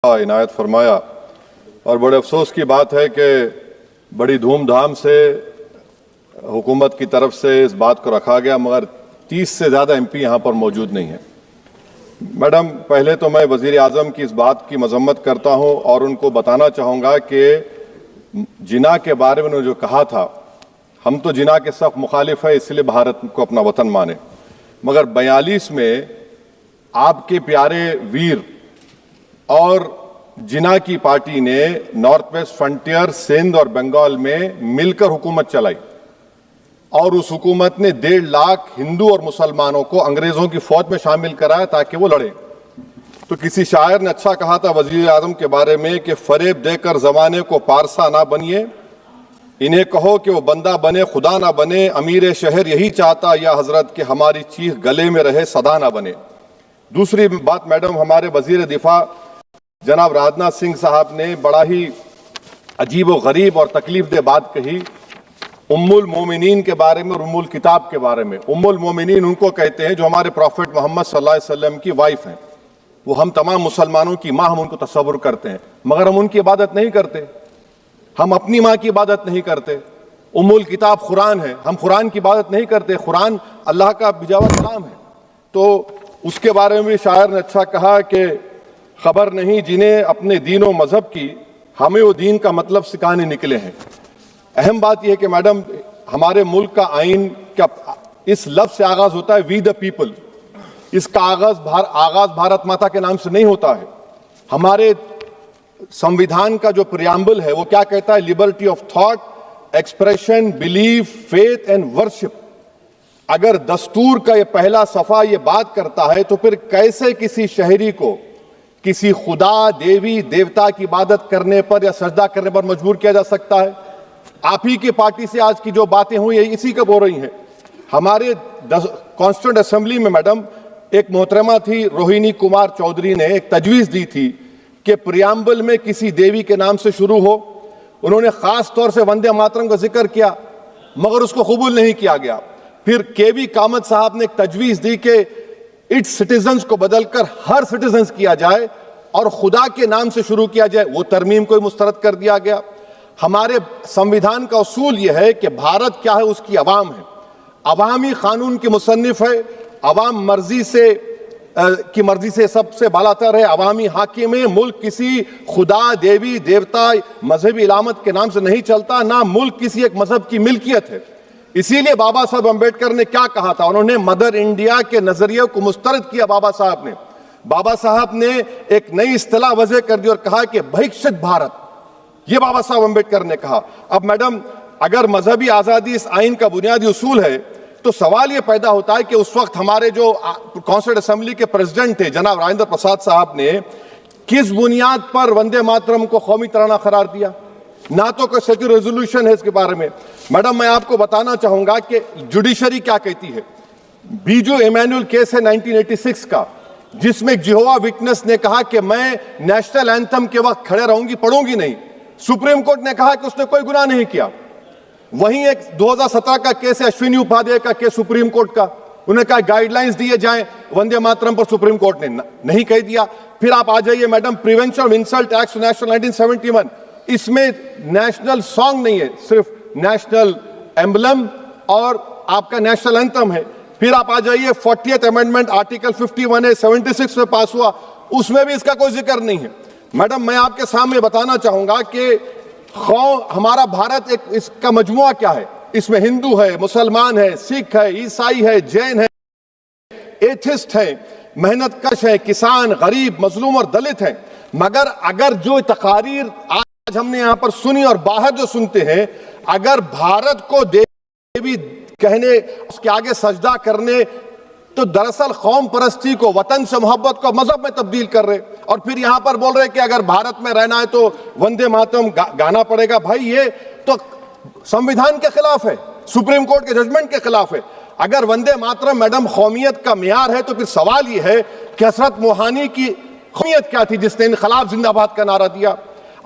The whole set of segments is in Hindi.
इनायत फरमाया। और बड़े अफसोस की बात है कि बड़ी धूमधाम से हुकूमत की तरफ से इस बात को रखा गया, मगर 30 से ज़्यादा एमपी यहाँ पर मौजूद नहीं है। मैडम, पहले तो मैं वज़ीर आज़म की इस बात की मजम्मत करता हूँ और उनको बताना चाहूँगा कि जिना के बारे में उन्होंने जो कहा था, हम तो जिना के सख्त मुखालिफ है, इसलिए भारत को अपना वतन माने, मगर 42 में आपके प्यारे वीर और जिना की पार्टी ने नॉर्थ वेस्ट फ्रंटियर, सिंध और बंगाल में मिलकर हुकूमत चलाई और उस हुकूमत ने 1.5 लाख हिंदू और मुसलमानों को अंग्रेजों की फौज में शामिल कराया ताकि वो लड़े। तो किसी शायर ने अच्छा कहा था वजीर आजम के बारे में कि फरेब देकर जमाने को पारसा ना बनिए, इन्हें कहो कि वो बंदा बने खुदा ना बने, अमीर शहर यही चाहता या हजरत कि हमारी चीख गले में रहे सदा ना बने। दूसरी बात मैडम, हमारे वजीर दिफा जनाब राजनाथ सिंह साहब ने बड़ा ही अजीब व गरीब और तकलीफ दे बात कही उम्मुल मोमिनीन के बारे में और उम्मुल किताब के बारे में। उम्मुल मोमिनीन उनको कहते हैं जो हमारे प्रॉफिट मोहम्मद सल्लल्लाहु अलैहि वसल्लम की वाइफ हैं, वो हम तमाम मुसलमानों की माँ, हम उनको तस्वुर करते हैं, मगर हम उनकी इबादत नहीं करते, हम अपनी माँ की इबादत नहीं करते। उम्मुल किताब कुरान है, हम कुरान की इबादत नहीं करते, कुरान अल्लाह का भिजावा कलाम है। तो उसके बारे में शायर ने अच्छा कहा कि खबर नहीं जिन्हें अपने दीन व मजहब की, हमें वो दीन का मतलब सिखाने निकले हैं। अहम बात यह है कि मैडम, हमारे मुल्क का आइन का इस लफ्ज से आगाज होता है वी द पीपल। इसका आगाज भारत माता के नाम से नहीं होता है। हमारे संविधान का जो प्रियम्बल है वो क्या कहता है? Liberty of thought, expression, belief, faith and worship. अगर दस्तूर का ये पहला सफा ये बात करता है तो फिर कैसे किसी शहरी को किसी खुदा, देवी, देवता की इबादत करने पर या सजदा करने पर मजबूर किया जा सकता है? आप ही की पार्टी से आज की जो बातें हुई है इसी का बोल रही हैं। हमारे कॉन्स्टिट्यूंट असेंबली में मैडम एक मोहतरमा थी रोहिणी कुमार चौधरी ने एक तजवीज दी थी कि प्रियम्बल में किसी देवी के नाम से शुरू हो। उन्होंने खास तौर से वंदे मातरम का जिक्र किया, मगर उसको कबूल नहीं किया गया। फिर केवी कामत साहब ने एक तजवीज दी कि इट्स सिटीजन्स को बदलकर हर सिटीजन्स किया जाए और खुदा के नाम से शुरू किया जाए, वो तरमीम को मुस्तरद कर दिया गया। हमारे संविधान का उसूल यह है कि भारत क्या है, उसकी अवाम है, अवामी कानून की मुसन्निफ है, अवाम की मर्जी से सबसे बालातर है, अवामी हाकिम है। मुल्क किसी खुदा, देवी, देवता, मजहबी इलामत के नाम से नहीं चलता, ना मुल्क किसी एक मजहब की मिल्कियत है। इसीलिए बाबा साहब अम्बेडकर ने क्या कहा था? उन्होंने मदर इंडिया के नजरिए को मुस्तरद किया। बाबा साहब ने एक नई इस्तिलाह वजह कर दी और कहा कि भैक्षित भारत, ये बाबा साहब अम्बेडकर ने कहा। अब मैडम, अगर मजहबी आजादी इस आइन का बुनियादी उसूल है तो सवाल यह पैदा होता है कि उस वक्त हमारे जो कॉन्स्टिट्यूंट असेंबली के प्रेसिडेंट थे जनाब राजेंद्र प्रसाद साहब ने किस बुनियाद पर वंदे मातरम को कौमी तराना करार दिया? ना तो कोई सेक्युलर रेजोल्यूशन है इसके बारे में। मैडम, मैं आपको बताना चाहूंगा कि जुडिशरी क्या कहती है। बीजू इमैनुअल केस है 1986 का, जिसमें जिहोवा विटनेस ने कहा कि मैं नेशनल एंथम के वक्त खड़े रहूंगी, पढ़ूंगी नहीं। सुप्रीम कोर्ट ने कहा कि उसने कोई गुनाह नहीं किया। वहीं एक 2017 का केस है अश्विनी उपाध्याय का केस सुप्रीम कोर्ट का, उन्हें कहा गाइडलाइंस दिए जाएं वंदे मातरम पर, सुप्रीम कोर्ट ने नहीं कह दिया। फिर आप आ जाइए madam, prevention of insult act national 1971, इसमें नेशनल सॉन्ग नहीं है, सिर्फ नेशनल एम्बलम और आपका नेशनल एंथम है। फिर आप आ जाइए 40th अमेंडमेंट आर्टिकल 51A 76 में पास हुआ, उसमें भी इसका कोई जिक्र नहीं है। मैडम, मैं आपके सामने बताना चाहूंगा कि हमारा भारत एक इसका मजमुआ क्या है। इसमें हिंदू है, मुसलमान है, सिख है, ईसाई है, जैन है, एथिस्ट है, मेहनतकश है, किसान, गरीब, मजलूम और दलित है। मगर अगर जो तकारीर आज हमने यहां पर सुनी और बाहर जो सुनते हैं, अगर भारत को देवी कहने, उसके आगे सजदा करने, तो दरअसल कौम परस्ती को, वतन से मोहब्बत को मजहब में तब्दील कर रहे। और फिर यहां पर बोल रहे कि अगर भारत में रहना है तो वंदे मातरम गाना पड़ेगा। भाई, ये तो संविधान के खिलाफ है, सुप्रीम कोर्ट के जजमेंट के खिलाफ है। अगर वंदे मातरम मैडम कौमियत का मियार है तो फिर सवाल यह है कि हजरत मोहानी की कौमियत क्या थी जिसने इनकलाब जिंदाबाद का नारा दिया?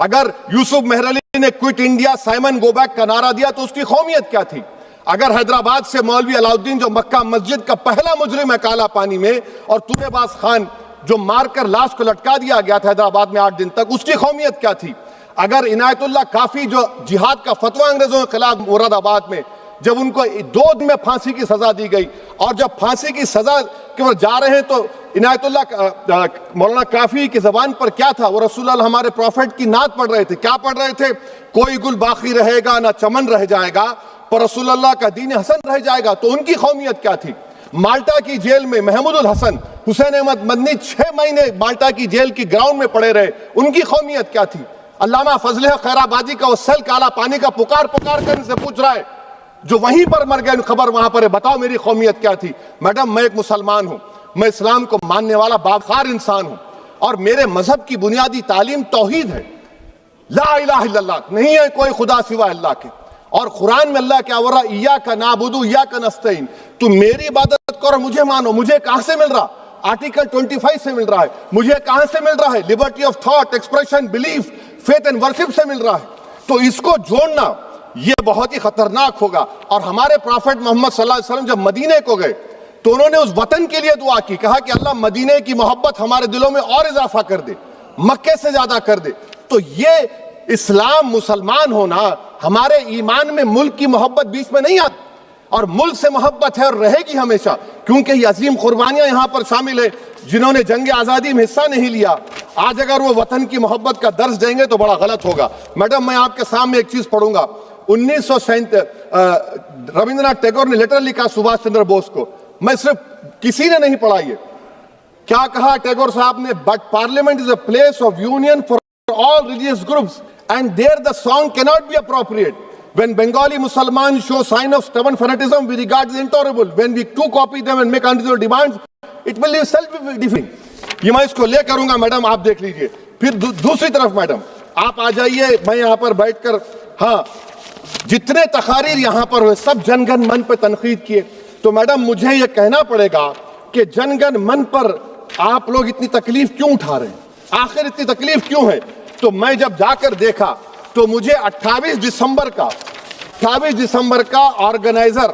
अगर यूसुफ मेहरली ने quit India, Simon go back का नारा दिया तो उसकी कौमियत क्या थी? अगर हैदराबाद से मौलवी अलाउद्दीन जो मक्का मस्जिद का पहला मुजरिम है काला पानी में, और तुरेबाज खान जो मारकर लाश को लटका दिया गया था हैदराबाद में 8 दिन तक, उसकी कौमियत क्या थी? अगर इनायतुल्लाह काफी जो जिहाद का फतवा अंग्रेजों के खिलाफ मुरादाबाद में, जब उनको 2 दिन में फांसी की सजा दी गई और जब फांसी की सजा के वो जा रहे हैं तो इनायतुल्लाह मौलाना काफी की जबान पर क्या था? वो रसूलुल्लाह हमारे प्रॉफिट की नात पढ़ रहे थे। क्या पढ़ रहे थे? कोई गुल बाकी रहेगा ना चमन रह जाएगा, पर रसूलुल्लाह का दीन हसन रह जाएगा। तो उनकी कौमियत क्या थी? माल्टा की जेल में महमूदुल हसन, हुसैन अहमद मदनी 6 महीने माल्टा की जेल की ग्राउंड में पड़े रहे, उनकी कौमियत क्या थी? अल्लामा फजल खैराबादी का वो सेल काला पानी का पुकार पुकार कर इनसे पूछ रहा है, जो वहीं पर मर गए, खबर वहां पर है, बताओ मेरी कौमियत क्या थी? मैडम, मैं एक मुसलमान हूं, मैं इस्लाम को मानने वाला बावकार इंसान हूं और मेरे मजहब की बुनियादी तालीम तौहीद है, ला इलाहा इल्लल्लाह, नहीं है कोई खुदा सिवा अल्लाह के। और कुरान में अल्लाह क्या बोल रहा? इय्याका नाबुदु इय्याका नस्तईन, तुम मेरी इबादत करो, मुझे मानो। मुझे कहां से मिल रहा? आर्टिकल 25 से मिल रहा है। मुझे कहां से मिल रहा है? Liberty of thought, expression, belief, faith and worship से मिल रहा है। तो इसको जोड़ना ये बहुत ही खतरनाक होगा। और हमारे प्रॉफेट मोहम्मद सल्लल्लाहु अलैहि वसल्लम जब मदीने को गए तो उन्होंने उस वतन के लिए दुआ की, कहा कि अल्लाह मदीने की मोहब्बत हमारे दिलों में और इजाफा कर दे, मक्के से ज्यादा कर दे। तो ये इस्लाम, मुसलमान होना, हमारे ईमान में मुल्क की मोहब्बत बीच में नहीं आती, और मुल्क से मोहब्बत है और रहेगी हमेशा, क्योंकि ये अजीम कुर्बानियां यहां पर शामिल है जिन्होंने जंग आजादी में हिस्सा नहीं लिया। आज अगर वो वतन की मोहब्बत का दर्ज देंगे तो बड़ा गलत होगा। मैडम, मैं आपके सामने एक चीज पढ़ूंगा। 1937 रविंद्रनाथ टैगोर ने लेटर लिखा सुभाष चंद्र बोस को, मैं सिर्फ किसी ने नहीं पढ़ा ये। क्या कहा टैगोर साहब ने? But parliament is a place of union for all religious groups and there the song can not be appropriate. When Bengali Muslims show sign of stubborn fanaticism, we regard it intolerable. When we too copy them and make unreasonable demands, it will be self-defeating. ये मैं इसको ले करूंगा मैडम, आप देख लीजिए। फिर दूसरी तरफ मैडम आप आ जाइए, मैं यहाँ पर बैठकर, हाँ, जितने तकारीर यहाँ पर हुए सब जनगण मन पर तनकीद किए। तो मैडम मुझे ये कहना पड़ेगा कि जनगण मन पर आप लोग इतनी तकलीफ क्यों उठा रहे हैं? आखिर इतनी तकलीफ क्यों है? तो मैं जब जाकर देखा तो मुझे 28 दिसंबर का ऑर्गेनाइजर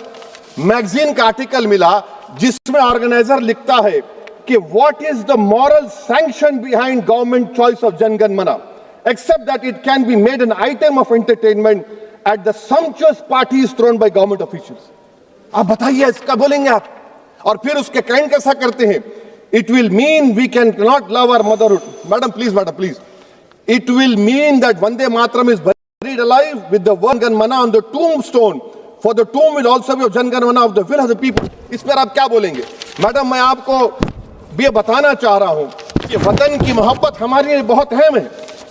मैगजीन का आर्टिकल मिला, जिसमें ऑर्गेनाइजर लिखता है कि what is the moral sanction behind government choice of जनगण मना, accept that it can be made an item of entertainment at the सम्पचुअस parties throne by government officials. आप बताइए, इसका बोलेंगे आप? और फिर उसके काइंड कैसा करते हैं? It will mean we can not love our motherhood. Madam please, it will mean that Vande Mataram is buried alive with the word Jan Mana on the tombstone, for the tomb will also be of Jan Gan Mana of the will of the people. इस पर आप क्या बोलेंगे? मैडम, मैं आपको ये बताना चाह रहा हूं कि वतन की मोहब्बत हमारे लिए बहुत अहम है,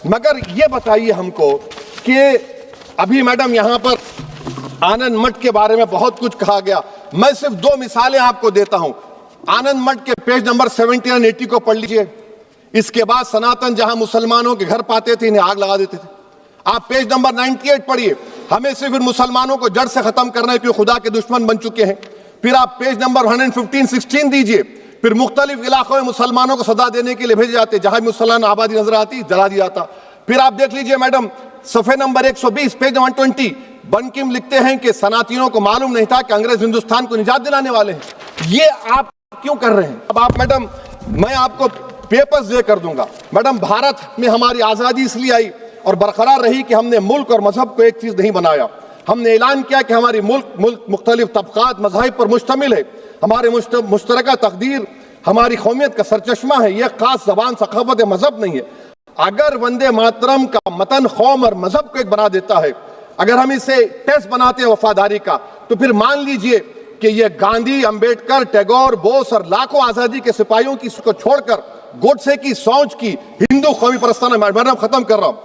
मगर ये बताइए हमको कि अभी मैडम यहाँ पर आनंद मठ के बारे में बहुत कुछ कहा गया। मैं सिर्फ 2 मिसालें आपको देता हूं। आनंद मठ के पेज नंबर 70 और 80 को पढ़ लीजिए। इसके बाद सनातन जहां मुसलमानों के घर पाते थे, इन्हें आग लगा देते थे। आप पेज नंबर 98 पढ़िए, हमें सिर्फ इन मुसलमानों को जड़ से खत्म करना है, क्योंकि खुदा के दुश्मन बन चुके हैं। फिर आप पेज नंबर 115-16 दीजिए। फिर मुख्तलिफ इलाकों में मुसलमानों को सजा देने के लिए भेजे जाते, जहां मुसलमान आबादी नजर आती जला दिया जाता। फिर आप देख लीजिए मैडम, सफे नंबर 120 पेज 120, बनकिम लिखते हैं कि सनातियों को मालूम नहीं था कि अंग्रेज हिंदुस्तान को निजात दिलाने वाले हैं। ये आप क्यों कर रहे हैं? अब आप मैडम, मैं आपको पेपर्स दे कर दूंगा। मैडम, भारत में हमारी आजादी इसलिए आई और बरकरार रही कि हमने मुल्क और मजहब को एक चीज नहीं बनाया। हमने ऐलान किया कि हमारी मुल्क मुख्तलिफ तबकात मज़ाहिब पर मुश्तमिल है, हमारे मुश्तरका तकदीर हमारी कौमियत का सरचश्मा है, यह खास जबान सखावत मजहब नहीं है। अगर वंदे मातरम का मतन कौम और मजहब को एक बना देता है, अगर हम इसे टेस्ट बनाते हैं वफादारी का, तो फिर मान लीजिए कि यह गांधी, अंबेडकर, टैगोर, बोस और लाखों आजादी के सिपाहियों की को छोड़कर गोडसे की, सोच की हिंदू कौमी परस्ताना, मैडम खत्म कर रहा हूं,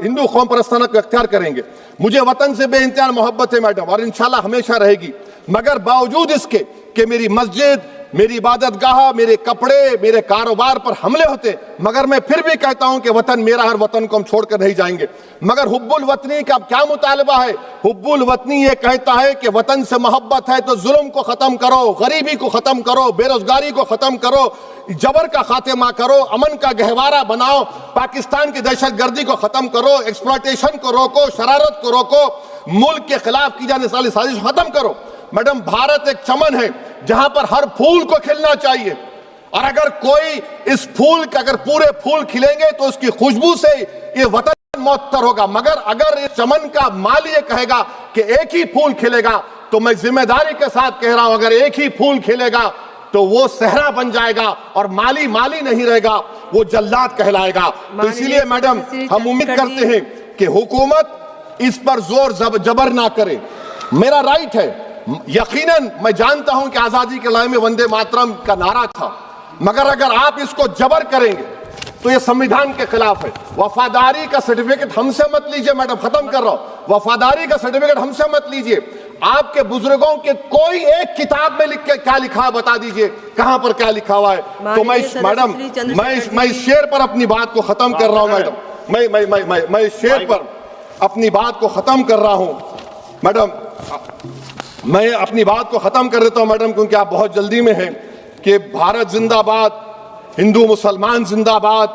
हिंदू कौम परस्ताना को अख्तियार करेंगे। मुझे वतन से बेइंतहा मोहब्बत है मैडम, और इंशाल्लाह हमेशा रहेगी, मगर बावजूद इसके कि मेरी मस्जिद, मेरी इबादत गाह, मेरे कपड़े, मेरे कारोबार पर हमले होते, मगर मैं फिर भी कहता हूं कि वतन मेरा, हर वतन को हम छोड़कर नहीं जाएंगे। मगर हुब्बुल वतनी का क्या मुतालबा है? हुब्बुल वतनी ये कहता है कि वतन से मोहब्बत है तो जुल्म को खत्म करो, गरीबी को खत्म करो, बेरोजगारी को खत्म करो, जबर का खात्मा करो, अमन का गहवारा बनाओ, पाकिस्तान की दहशतगर्दी को खत्म करो, एक्सप्लॉयटेशन को रोको, शरारत को रोको, मुल्क के खिलाफ की जाने वाली साजिश खत्म करो। मैडम, भारत एक चमन है जहां पर हर फूल को खिलना चाहिए, और अगर कोई इस फूल के अगर पूरे फूल खिलेंगे तो उसकी खुशबू से ये वतन मुअत्तर होगा, मगर अगर इस चमन का माली ये कहेगा कि एक ही फूल खिलेगा, तो मैं जिम्मेदारी के साथ कह रहा हूं, अगर एक ही फूल खिलेगा तो वो सहरा बन जाएगा और माली माली नहीं रहेगा, वो जल्लाद कहलाएगा। तो इसीलिए मैडम हम उम्मीद करते हैं कि हुकूमत इस पर जोर जबर ना करे। मेरा राइट है, यकीनन मैं जानता हूं कि आजादी के लड़ाई में वंदे मातरम का नारा था, मगर अगर आप इसको जबर करेंगे तो ये संविधान के खिलाफ है। वफादारी का सर्टिफिकेट हमसे मत लीजिए मैडम, खत्म कर रहा हूं, वफादारी का सर्टिफिकेट हमसे मत लीजिए। आपके बुजुर्गों के कोई एक किताब में लिख के क्या लिखा है बता दीजिए, कहां पर क्या लिखा हुआ है। तो मैं मैडम मैं इस शेर पर अपनी बात को खत्म कर रहा हूं मैडम, मैं इस शेर पर अपनी बात को खत्म कर रहा हूं मैडम, मैं अपनी बात को खत्म कर देता हूं मैडम, क्योंकि आप बहुत जल्दी में हैं। कि भारत जिंदाबाद, हिंदू मुसलमान जिंदाबाद,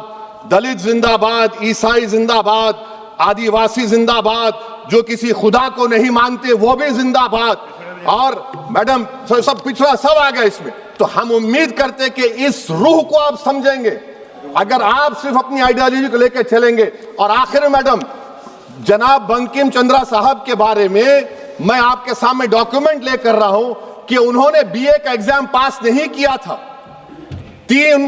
दलित जिंदाबाद, ईसाई जिंदाबाद, आदिवासी जिंदाबाद, जो किसी खुदा को नहीं मानते वो भी जिंदाबाद, और मैडम सब पिछड़ा सब आ गया इसमें। तो हम उम्मीद करते कि इस रूह को आप समझेंगे, अगर आप सिर्फ अपनी आइडियोलॉजी को लेकर चलेंगे। और आखिर में मैडम, जनाब बंकिम चंद्रा साहब के बारे में मैं आपके सामने डॉक्यूमेंट लेकर रहा हूं कि उन्होंने बीए का एग्जाम पास नहीं किया था,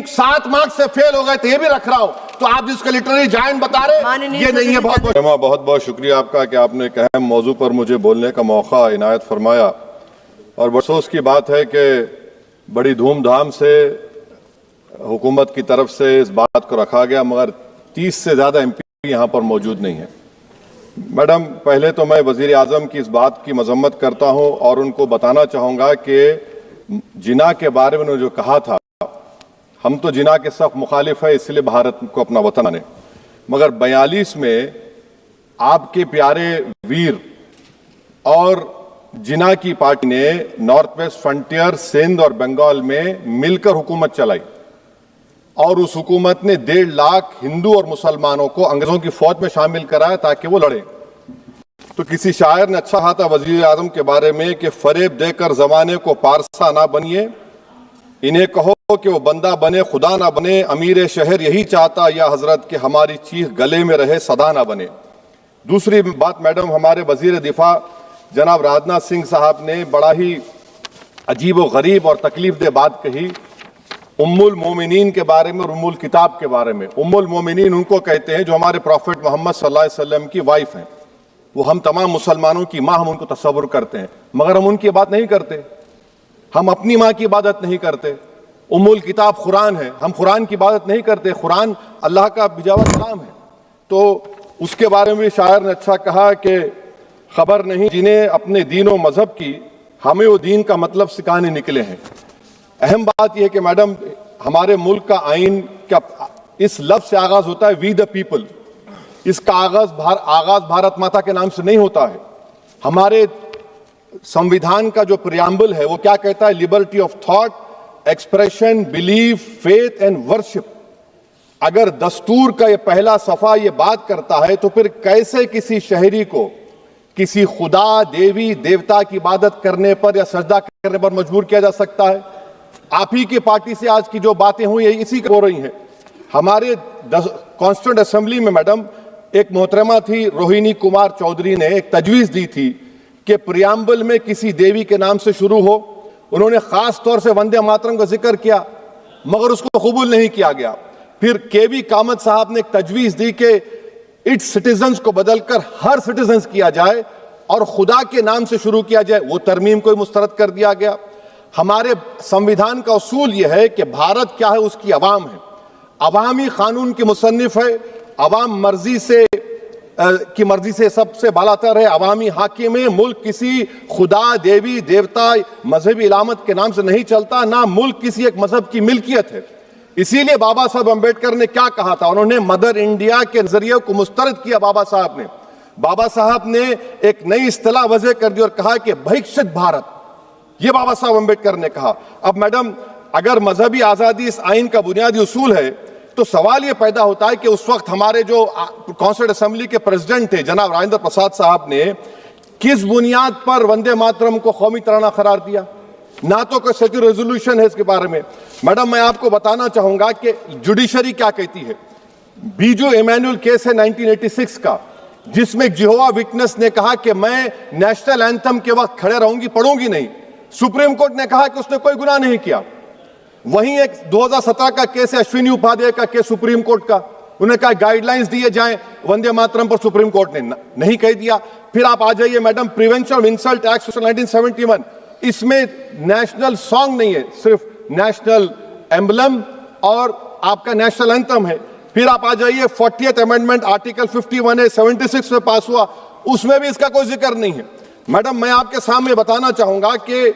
7 मार्क्स से फेल हो गए थे, ये भी रख रहा हूं। तो आप जिसका लिटरेरी जायंट बता रहे ये नहीं है। बहुत बहुत शुक्रिया आपका कि आपने एक अहम मौजू पर मुझे बोलने का मौका इनायत फरमाया। और अफसोस की बात है कि बड़ी धूमधाम से हुकूमत की तरफ से इस बात को रखा गया, मगर 30 से ज्यादा एमपी यहाँ पर मौजूद नहीं है। मैडम, पहले तो मैं वजीर आजम की इस बात की मजम्मत करता हूं और उनको बताना चाहूंगा कि जिना के बारे में उन्होंने जो कहा था, हम तो जिना के सख्त मुखालिफ है, इसलिए भारत को अपना वतन माने, मगर 42 में आपके प्यारे वीर और जिना की पार्टी ने नॉर्थ वेस्ट फ्रंटियर, सिंध और बंगाल में मिलकर हुकूमत चलाई, और उस हुकूमत ने 1.5 लाख हिंदू और मुसलमानों को अंग्रेजों की फौज में शामिल कराया ताकि वो लड़े। तो किसी शायर ने अच्छा कहा था वजीर आजम के बारे में कि फरेब देकर जमाने को पारसा ना बनिए, इन्हें कहो कि वो बंदा बने खुदा ना बने, अमीर शहर यही चाहता या हजरत कि हमारी चीख गले में रहे सदा ना बने। दूसरी बात मैडम, हमारे वजीर दिफा जनाब राजनाथ सिंह साहब ने बड़ा ही अजीब व गरीब और तकलीफ दे बात कही उम्मुल मोमिनीन के बारे में और उम्मुल किताब के बारे में। उम्मुल मोमिनीन उनको कहते हैं जो हमारे प्रॉफिट मोहम्मद सल्लल्लाहु अलैहि वसल्लम की वाइफ हैं, वो हम तमाम मुसलमानों की माँ, हम उनको तस्वुर करते हैं, मगर हम उनकी बात नहीं करते, हम अपनी माँ की इबादत नहीं करते। उम्मुल किताब कुरान है, हम कुरान की इबादत नहीं करते, कुरान अल्लाह का भिजा हुआ कलाम है। तो उसके बारे में भी शायर ने अच्छा कहा कि खबर नहीं जिन्हें अपने दीन व मजहब की, हमें वो दीन का मतलब सिखाने निकले हैं। अहम बात यह कि मैडम, हमारे मुल्क का आइन का इस लफ्ज से आगाज होता है वी द पीपल, इसका आगाज भारत माता के नाम से नहीं होता है। हमारे संविधान का जो प्रियम्बल है वो क्या कहता है, liberty of thought, expression, belief, faith and worship. अगर दस्तूर का ये पहला सफा ये बात करता है तो फिर कैसे किसी शहरी को किसी खुदा, देवी, देवता की इबादत करने पर या सजदा करने पर मजबूर किया जा सकता है? आप ही की पार्टी से आज की जो बातें हुई इसी हो रही हैं। हमारे कॉन्स्टिट्यूंट असेंबली में मैडम एक मोहतरमा थी रोहिणी कुमार चौधरी ने एक तजवीज दी थी कि प्रियम्बल में किसी देवी के नाम से शुरू हो। उन्होंने खास तौर से वंदे मातरम का जिक्र किया, मगर उसको कबूल नहीं किया गया। फिर केवी कामत साहब ने एक तजवीज दी कि इट्स सिटीजन्स को बदलकर हर सिटीजन्स किया जाए और खुदा के नाम से शुरू किया जाए, वो तरमीम को मुस्तरद कर दिया गया। हमारे संविधान का उसूल यह है कि भारत क्या है, उसकी अवाम है, अवामी कानून की मुसन्निफ है, अवाम मर्जी से सबसे बालातर है, अवामी हाकिम है। मुल्क किसी खुदा, देवी, देवता, मजहबी इलामत के नाम से नहीं चलता, ना मुल्क किसी एक मजहब की मिल्कियत है। इसीलिए बाबा साहब अम्बेडकर ने क्या कहा था, उन्होंने मदर इंडिया के नजरिए को मुस्तरद किया। बाबा साहब ने एक नई इस्तिलाह वजह कर दी और कहा कि भैक्षित भारत, ये बाबा साहब अम्बेडकर ने कहा। अब मैडम, अगर मजहबी आजादी इस आइन का बुनियादी उसूल है तो सवाल यह पैदा होता है कि उस वक्त हमारे जो कॉन्स्टिट्यूंट असेंबली के प्रेसिडेंट थे जनाब राजेंद्र प्रसाद साहब ने किस बुनियाद पर वंदे मातरम को कौमी तराना करार दिया? ना तो कोई सेक्यूर रेजोल्यूशन है इसके बारे में। मैडम, मैं आपको बताना चाहूंगा कि जुडिशरी क्या कहती है। बीजू इमैनुअल केस है 1986 का, जिसमें जिहोवा विटनेस ने कहा कि मैं नेशनल एंथम के वक्त खड़े रहूंगी, पढ़ूंगी नहीं। सुप्रीम कोर्ट ने कहा कि उसने कोई गुनाह नहीं किया। वहीं एक 2017 का केस है अश्विनी उपाध्याय का केस सुप्रीम कोर्ट का, उन्होंने कहा गाइडलाइंस दिए जाएं वंदे मातरम पर, सुप्रीम कोर्ट ने नहीं कह दिया। फिर आप आ जाइए madam, prevention of insult act 1971, इसमें नेशनल सॉन्ग नहीं है, सिर्फ नेशनल एम्बलम और आपका नेशनल एंथम है। फिर आप आ जाइए 40th अमेंडमेंट आर्टिकल 51 है, 76 में पास हुआ, उसमें भी इसका कोई जिक्र नहीं है। मैडम, मैं आपके सामने बताना चाहूंगा कि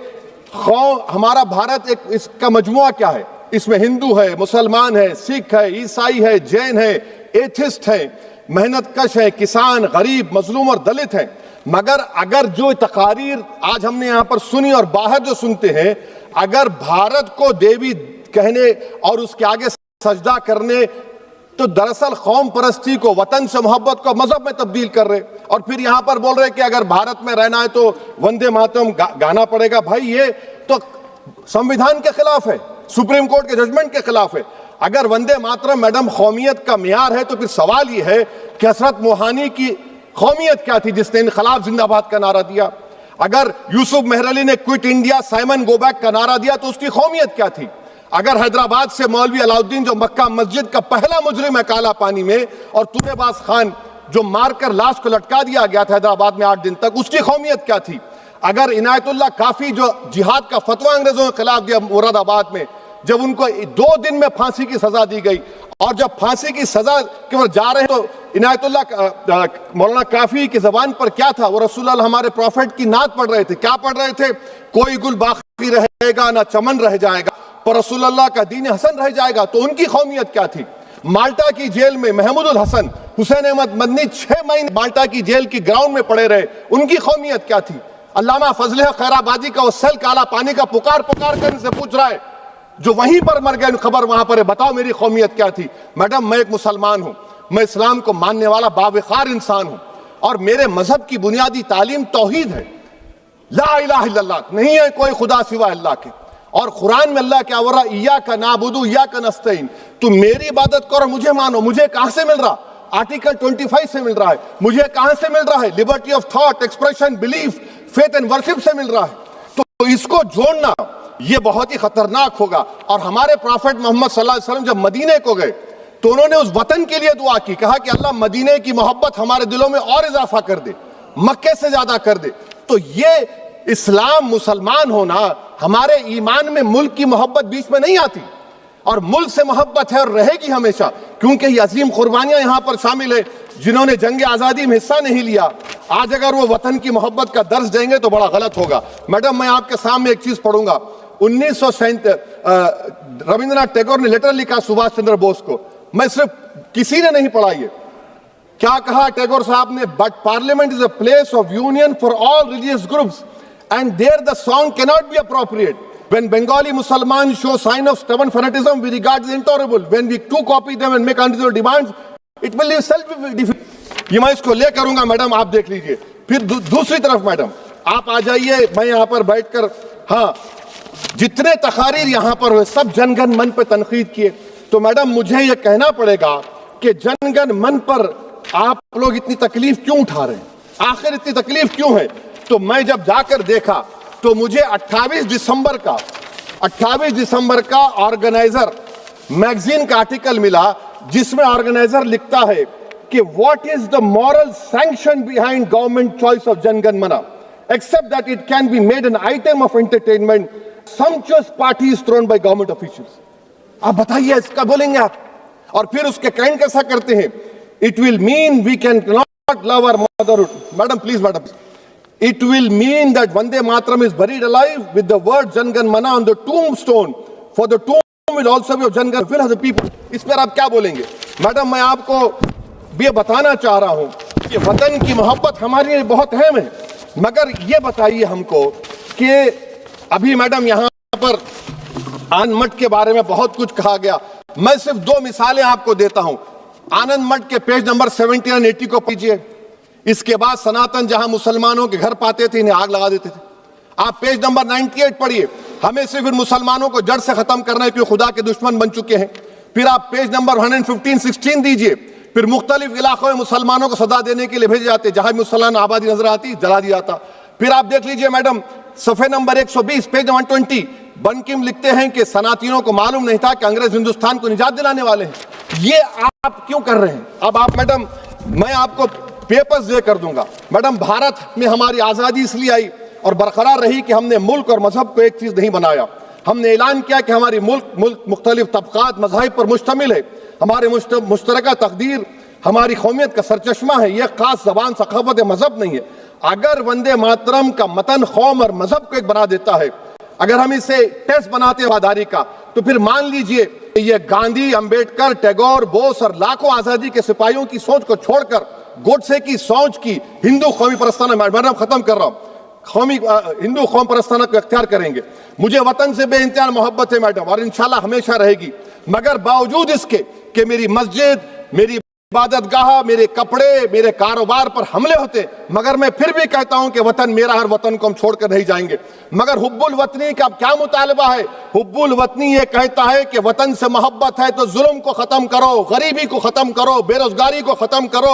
हमारा भारत एक इसका मजमुआ क्या है, इसमें हिंदू है, मुसलमान है, सिख है, ईसाई है, जैन है, एथिस्ट है, मेहनतकश है, किसान, गरीब, मजलूम और दलित है। मगर अगर जो तकारीर आज हमने यहां पर सुनी और बाहर जो सुनते हैं, अगर भारत को देवी कहने और उसके आगे सजदा करने, तो दरअसल कौम परस्ती को, वतन से मोहब्बत को मजहब में तब्दील कर रहे, और फिर यहां पर बोल रहे कि अगर भारत में रहना है तो वंदे मातरम गाना पड़ेगा। भाई, ये तो संविधान के खिलाफ है, सुप्रीम कोर्ट के जजमेंट के खिलाफ है। अगर वंदे मातरम मैडम कौमियत का मियार है, तो फिर सवाल यह है कि हजरत मोहानी की कौमियत क्या थी जिसने इनकलाब जिंदाबाद का नारा दिया? अगर यूसुफ मेहरली ने quit India Simon go back का नारा दिया, तो उसकी कौमियत क्या थी? अगर हैदराबाद से मौलवी अलाउद्दीन, जो मक्का मस्जिद का पहला मुजरिम है काला पानी में, और तूरेबाज खान जो मारकर लाश को लटका दिया गया था हैदराबाद में 8 दिन तक, उसकी कौमियत क्या थी? अगर इनायतुल्लाह काफी जो जिहाद का फतवा अंग्रेजों के खिलाफ दिया मुरादाबाद में, जब उनको 2 दिन में फांसी की सजा दी गई, और जब फांसी की सजा के वो जा रहे हैं, तो इनायतुल्लाह मौलाना काफी की जबान पर क्या था? वो रसूलुल्लाह हमारे प्रॉफिट की नात पढ़ रहे थे। क्या पढ़ रहे थे? कोई गुल बाकी रहेगा ना चमन रह जाएगा, पर रसूलुल्लाह का दीन हसन रह जाएगा। तो उनकी कौमियत क्या थी? माल्टा की जेल में महमूदुल हसन, हुसैन अहमद मदनी 6 महीने माल्टा की जेल की ग्राउंड में पड़े रहे, उनकी कौमियत क्या थी? अल्लामा फजल खैराबादी का वो सेल काला पानी का पुकार कर इनसे पूछ रहा है, जो वहीं पर मर गए, खबर वहां पर है, बताओ मेरी कौमियत क्या थी? मैडम, मैं एक मुसलमान हूं, मैं इस्लाम को मानने वाला बावकार इंसान हूं, और मेरे मजहब की बुनियादी तालीम तौहीद है, ला इलाहा इल्लल्लाह, नहीं है कोई खुदा सिवा अल्लाह के। और कुरान में अल्लाह क्या बोल रहा? इय्याका नाबुदु इय्याका नस्तईन, तुम मेरी इबादत करो, मुझे मानो। मुझे कहां से मिल रहा? आर्टिकल 25 से मिल रहा है। मुझे कहां से मिल रहा है? Liberty of thought, expression, belief, faith and worship से मिल रहा है। तो इसको जोड़ना ये बहुत ही खतरनाक होगा। और हमारे प्रॉफिट मोहम्मद सल्लल्लाहु अलैहि वसल्लम जब मदीने को गए, तो उन्होंने उस वतन के लिए दुआ की, कहा कि अल्लाह मदीने की मोहब्बत हमारे दिलों में और इजाफा कर दे, मक्के से ज्यादा कर दे। तो ये इस्लाम, मुसलमान होना, हमारे ईमान में मुल्क की मोहब्बत बीच में नहीं आती, और मुल्क से मोहब्बत है और रहेगी हमेशा, क्योंकि ये अजीम कुर्बानियां यहां पर शामिल है। जिन्होंने जंग आजादी में हिस्सा नहीं लिया, आज अगर वो वतन की मोहब्बत का दर्ज देंगे तो बड़ा गलत होगा। मैडम, मैं आपके सामने एक चीज पढ़ूंगा। 1937 रविंद्रनाथ टैगोर ने लेटर लिखा सुभाष चंद्र बोस को, मैं सिर्फ किसी ने नहीं पढ़ा ये। क्या कहा टैगोर साहब ने? But parliament is a place of union for all religious groups and there the song cannot be appropriate. When Bengali Muslims show sign of stubborn fanatism, we regard it intolerable. When we too copy them and make unreasonable demands, it will leave self-defeat. ये मैं इसको ले करूंगा मैडम, आप देख लीजिए। फिर दूसरी तरफ मैडम आप आ जाइए, मैं यहाँ पर बैठकर, हाँ, जितने तकारीर यहाँ पर हुए सब जनगण मन पर तनकीद किए। तो मैडम मुझे ये कहना पड़ेगा कि जनगण मन पर आप लोग इतनी तकलीफ क्यों उठा रहे हैं? आखिर इतनी तकलीफ क्यों है? तो मैं जब जाकर देखा तो मुझे 28 दिसंबर का ऑर्गेनाइजर मैगजीन का आर्टिकल मिला, जिसमें ऑर्गेनाइजर लिखता है कि what is the moral sanction behind government choice of जनगण मना, accept that it can be made an item of entertainment, sumptuous parties thrown by government officials. आप बताइए इसका बोलेंगे आप? और फिर उसके काइंड कैसा करते हैं? It will mean we can not love our motherhood. Madam, please, madam. It will mean that Vande Mataram is buried alive with the word Jan Gan Mana on the tombstone. For the tomb will also be of Jan Gan will have the people. इस पर आप क्या बोलेंगे? मैडम, मैं आपको ये बताना चाह रहा हूं कि वतन की मोहब्बत हमारे लिए बहुत अहम है, मगर ये बताइए हमको कि अभी मैडम यहाँ पर आनंद मठ के बारे में बहुत कुछ कहा गया। मैं सिर्फ 2 मिसालें आपको देता हूं। आनंद मठ के पेज नंबर 70 और 80 को पढ़िए। इसके बाद सनातन जहां मुसलमानों के घर पाते थे, इन्हें आग लगा देते थे। आप पेज नंबर 98 पढ़िए। हमें सिर्फ इन मुसलमानों को जड़ से खत्म करना है क्योंकि खुदा के दुश्मन बन चुके हैं। फिर आप पेज नंबर 115-16 दीजिए। फिर मुख्तलिफ इलाकों में मुसलमानों को सदा देने के लिए भेजे जाते, जहां मुसलमान आबादी नजर आती जला दिया जाता। फिर आप देख लीजिए मैडम, सफे नंबर 120 पेज 120, बंकिम लिखते हैं कि सनातियों को मालूम नहीं था कि अंग्रेज हिंदुस्तान को निजात दिलाने वाले हैं। ये आप क्यों कर रहे हैं? अब आप मैडम, मैं आपको पेपर्स दे कर दूंगा। मैडम, भारत में हमारी आजादी इसलिए आई और बरकरार रही कि हमने मुल्क और मजहब को एक चीज नहीं बनाया। हमने ऐलान किया कि हमारी मुल्क मुख्तलिफ तबकात मज़ाहिब पर मुश्तमिल है। हमारे मुश्तरका तकदीर हमारी कौमियत का सरचश्मा है। यह खास जबान सखावत मजहब नहीं है। अगर वंदे मातरम का मतन कौम और मजहब को एक बना देता है, अगर हम इसे टेस्ट बनाते हैं वफादारी का, तो फिर मान लीजिए ये गांधी, अंबेडकर, टैगोर, बोस और लाखों आजादी के सिपाहियों की सोच को छोड़कर गोडसे की सोच की हिंदू कौमी परस्ताना, मैडम खत्म कर रहा हूं, हिंदू कौम परस्ताना को अख्तियार करेंगे। मुझे वतन से बेइंतहा मोहब्बत है मैडम, और इंशाल्लाह हमेशा रहेगी। मगर बावजूद इसके कि मेरी मस्जिद, मेरी इबादतगाह, मेरे कपड़े, मेरे कारोबार पर हमले होते, मगर मैं फिर भी कहता हूं कि वतन मेरा, हर वतन को हम छोड़कर नहीं जाएंगे। मगर हुब्बुल वतनी का क्या मुतालबा है? हुब्बुल वतनी ये कहता है कि वतन से मोहब्बत है तो जुल्म को खत्म करो, गरीबी को खत्म करो, बेरोजगारी को खत्म करो,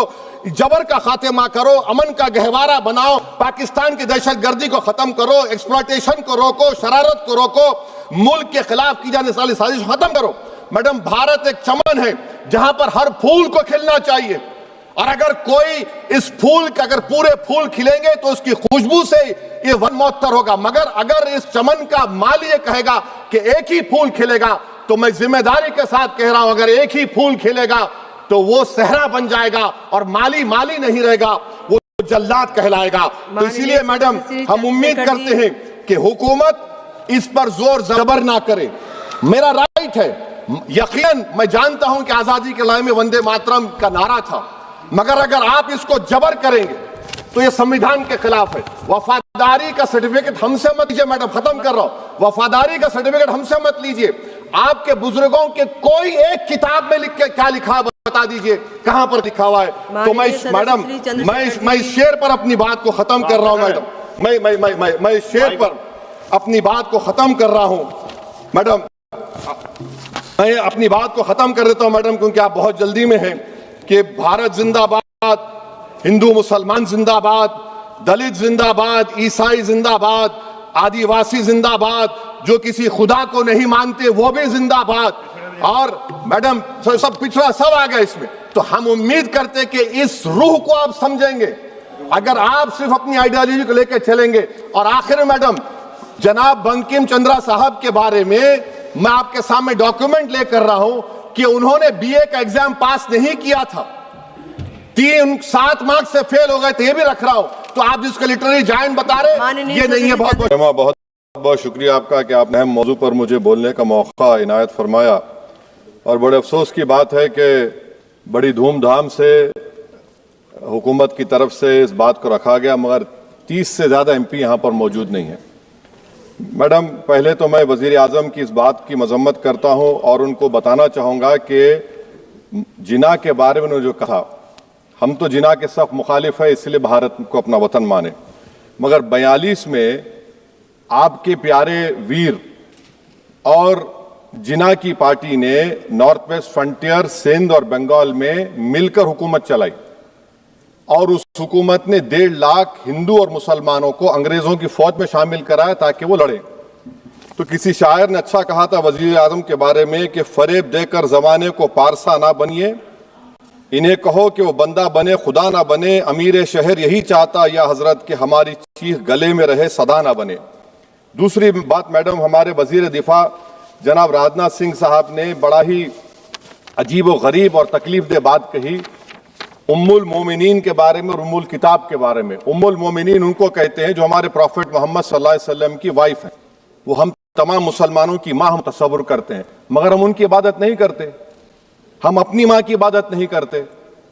जबर का खात्मा करो, अमन का गहवारा बनाओ, पाकिस्तान की दहशतगर्दी को खत्म करो, एक्सप्लॉयटेशन को रोको, शरारत को रोको, मुल्क के खिलाफ की जाने वाली साजिश खत्म करो। मैडम, भारत एक चमन है जहां पर हर फूल को खिलना चाहिए, और अगर कोई इस फूल के, अगर पूरे फूल खिलेंगे तो उसकी खुशबू से ये वन मौतर होगा। मगर अगर इस चमन का माली ये कहेगा कि एक ही फूल खिलेगा, तो मैं जिम्मेदारी के साथ कह रहा हूं, अगर एक ही फूल खिलेगा तो वो सहरा बन जाएगा और माली माली नहीं रहेगा, वो जल्लाद कहलाएगा। तो इसीलिए मैडम, हम उम्मीद करते हैं कि हुकूमत इस पर जोर जबर ना करे। मेरा राइट है, यकीनन मैं जानता हूं कि आजादी के लड़ाई में वंदे मातरम का नारा था, मगर अगर आप इसको जबर करेंगे तो ये संविधान के खिलाफ है। वफादारी का सर्टिफिकेट हमसे मत लीजिए मैडम, खत्म कर रहा हूं। वफादारी का सर्टिफिकेट हमसे मत लीजिए। आपके बुजुर्गों के कोई एक किताब में लिख के क्या लिखा बता दीजिए, कहां पर लिखा हुआ है? तो मैं मैडम, मैं इस शेर पर अपनी बात को खत्म कर रहा हूं मैडम, मैं इस शेर पर अपनी बात को खत्म कर रहा हूं मैडम, मैं अपनी बात को खत्म कर देता हूं मैडम, क्योंकि आप बहुत जल्दी में हैं। कि भारत जिंदाबाद, हिंदू मुसलमान जिंदाबाद, दलित जिंदाबाद, ईसाई जिंदाबाद, आदिवासी जिंदाबाद, जो किसी खुदा को नहीं मानते वो भी जिंदाबाद, और मैडम सब पिछड़ा सब आ गया इसमें। तो हम उम्मीद करते कि इस रूह को आप समझेंगे, अगर आप सिर्फ अपनी आइडियोलॉजी को लेकर चलेंगे। और आखिर में मैडम, जनाब बंकिम चंद्रा साहब के बारे में मैं आपके सामने डॉक्यूमेंट लेकर रहा हूं कि उन्होंने बीए का एग्जाम पास नहीं किया था, 7 मार्क्स से फेल हो गए थे, ये भी रख रहा हूं। तो आप जिसको लिटरेरी जायंट बता रहे, ये नहीं है। बहुत बहुत शुक्रिया आपका कि आपने अहम मौजू पर मुझे बोलने का मौका इनायत फरमाया। और बड़े अफसोस की बात है कि बड़ी धूमधाम से हुकूमत की तरफ से इस बात को रखा गया, मगर 30 से ज्यादा एमपी यहां पर मौजूद नहीं है। मैडम, पहले तो मैं वजीर आजम की इस बात की मजम्मत करता हूं और उनको बताना चाहूंगा कि जिना के बारे में उन्होंने जो कहा, हम तो जिना के सख्त मुखालिफ है, इसलिए भारत को अपना वतन माने। मगर 42 में आपके प्यारे वीर और जिना की पार्टी ने नॉर्थ वेस्ट फ्रंटियर, सिंध और बंगाल में मिलकर हुकूमत चलाई, और उस हुकूमत ने 1.5 लाख हिंदू और मुसलमानों को अंग्रेजों की फौज में शामिल कराया ताकि वो लड़े। तो किसी शायर ने अच्छा कहा था वजीर आजम के बारे में कि फरेब देकर जमाने को पारसा ना बनिए, इन्हें कहो कि वो बंदा बने खुदा ना बने, अमीर शहर यही चाहता या हजरत कि हमारी चीख गले में रहे सदा ना बने। दूसरी बात मैडम, हमारे वजीर दिफा जनाब राजनाथ सिंह साहब ने बड़ा ही अजीब व गरीब और तकलीफ दे बात कही उम्मुल मोमिनीन के बारे में और उम्मुल किताब के बारे में। उम्मुल मोमिनीन उनको कहते हैं जो हमारे प्रॉफिट मोहम्मद सल्लल्लाहु अलैहि वसल्लम की वाइफ है। वो हम तमाम मुसलमानों की माँ हम तस्वुर करते हैं, मगर हम उनकी इबादत नहीं करते, हम अपनी माँ की इबादत नहीं करते।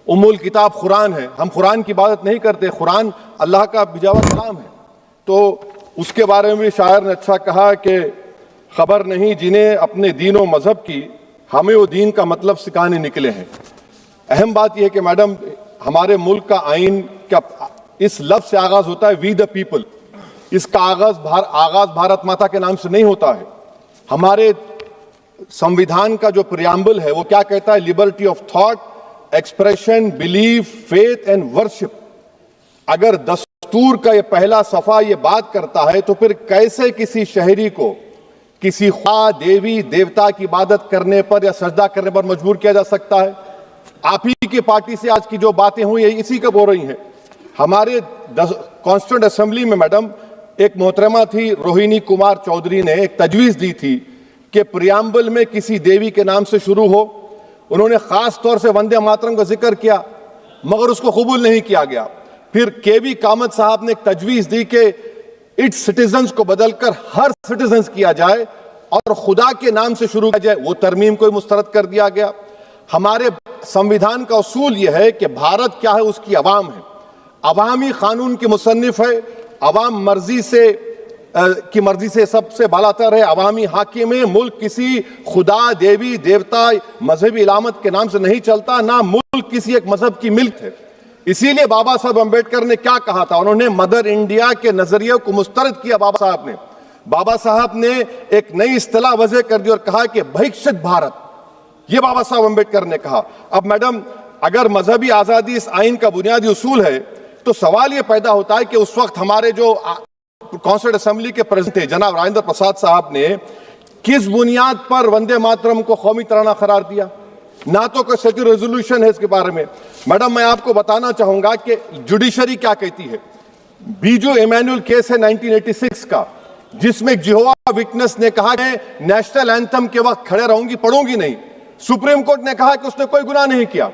उम्मुल किताब कुरान है, हम कुरान की इबादत नहीं करते, कुरान अल्लाह का बिजावा कलाम है। तो उसके बारे में भी शायर ने अच्छा कहा कि खबर नहीं जिन्हें अपने दीन व मजहब की, हमें वो दीन का मतलब सिखाने निकले हैं। अहम बात यह है कि मैडम, हमारे मुल्क का आइन का इस लफ्ज से आगाज होता है वी द पीपल। इसका आगाज भारत माता के नाम से नहीं होता है। हमारे संविधान का जो प्रियम्बल है वो क्या कहता है? Liberty of thought, expression, belief, faith and worship. अगर दस्तूर का ये पहला सफा ये बात करता है तो फिर कैसे किसी शहरी को किसी ख्वा, देवी, देवता की इबादत करने पर या सजदा करने पर मजबूर किया जा सकता है? आप ही की पार्टी से आज की जो बातें हुई है इसी का बोल रही हैं। हमारे कॉन्स्टिट्यूएंट असेंबली में मैडम एक मोहतरमा थी रोहिणी कुमार चौधरी ने एक तजवीज दी थी कि प्रियम्बल में किसी देवी के नाम से शुरू हो। उन्होंने खास तौर से वंदे मातरम का जिक्र किया मगर उसको कबूल नहीं किया गया। फिर केवी कामत साहब ने एक तजवीज दी कि इट्स सिटीजन्स को बदलकर हर सिटीजन्स किया जाए और खुदा के नाम से शुरू किया जाए, वो तरमीम को मुस्तरद कर दिया गया। हमारे संविधान का उसूल यह है कि भारत क्या है, उसकी अवाम है, अवामी कानून के मुसन्निफ है, अवाम की मर्जी से सबसे बालातर है, अवामी हाकिम है। मुल्क किसी खुदा, देवी, देवता, मजहबी इलामत के नाम से नहीं चलता, ना मुल्क किसी एक मजहब की मिल्क है। इसीलिए बाबा साहब अम्बेडकर ने क्या कहा था? उन्होंने मदर इंडिया के नजरिए को मुस्तरद किया। बाबा साहब ने एक नई इस्तिलाह वजह कर दी और कहा कि भैक्षित भारत, यह बाबा साहब अम्बेडकर ने कहा। अब मैडम अगर मजहबी आजादी इस आइन का बुनियादी उसूल है तो सवाल यह पैदा होता है कि उस वक्त हमारे जो कॉन्स्टिट्यूएंट असेंबली के प्रेसिडेंट थे जनाब राजेंद्र प्रसाद साहब ने किस बुनियाद पर वंदे मातरम को कौमी तराना करार दिया? ना तो कोई सेक्यूर रेजोल्यूशन है इसके बारे में। मैडम मैं आपको बताना चाहूंगा कि जुडिशरी क्या कहती है। बीजू इमैनुअल केस है 1986 का, जिसमें जिहोवा विटनेस ने कहा कि नेशनल एंथम के वक्त खड़े रहूंगी, पढ़ूंगी नहीं। सुप्रीम कोर्ट ने कहा कि उसने कोई गुनाह नहीं किया।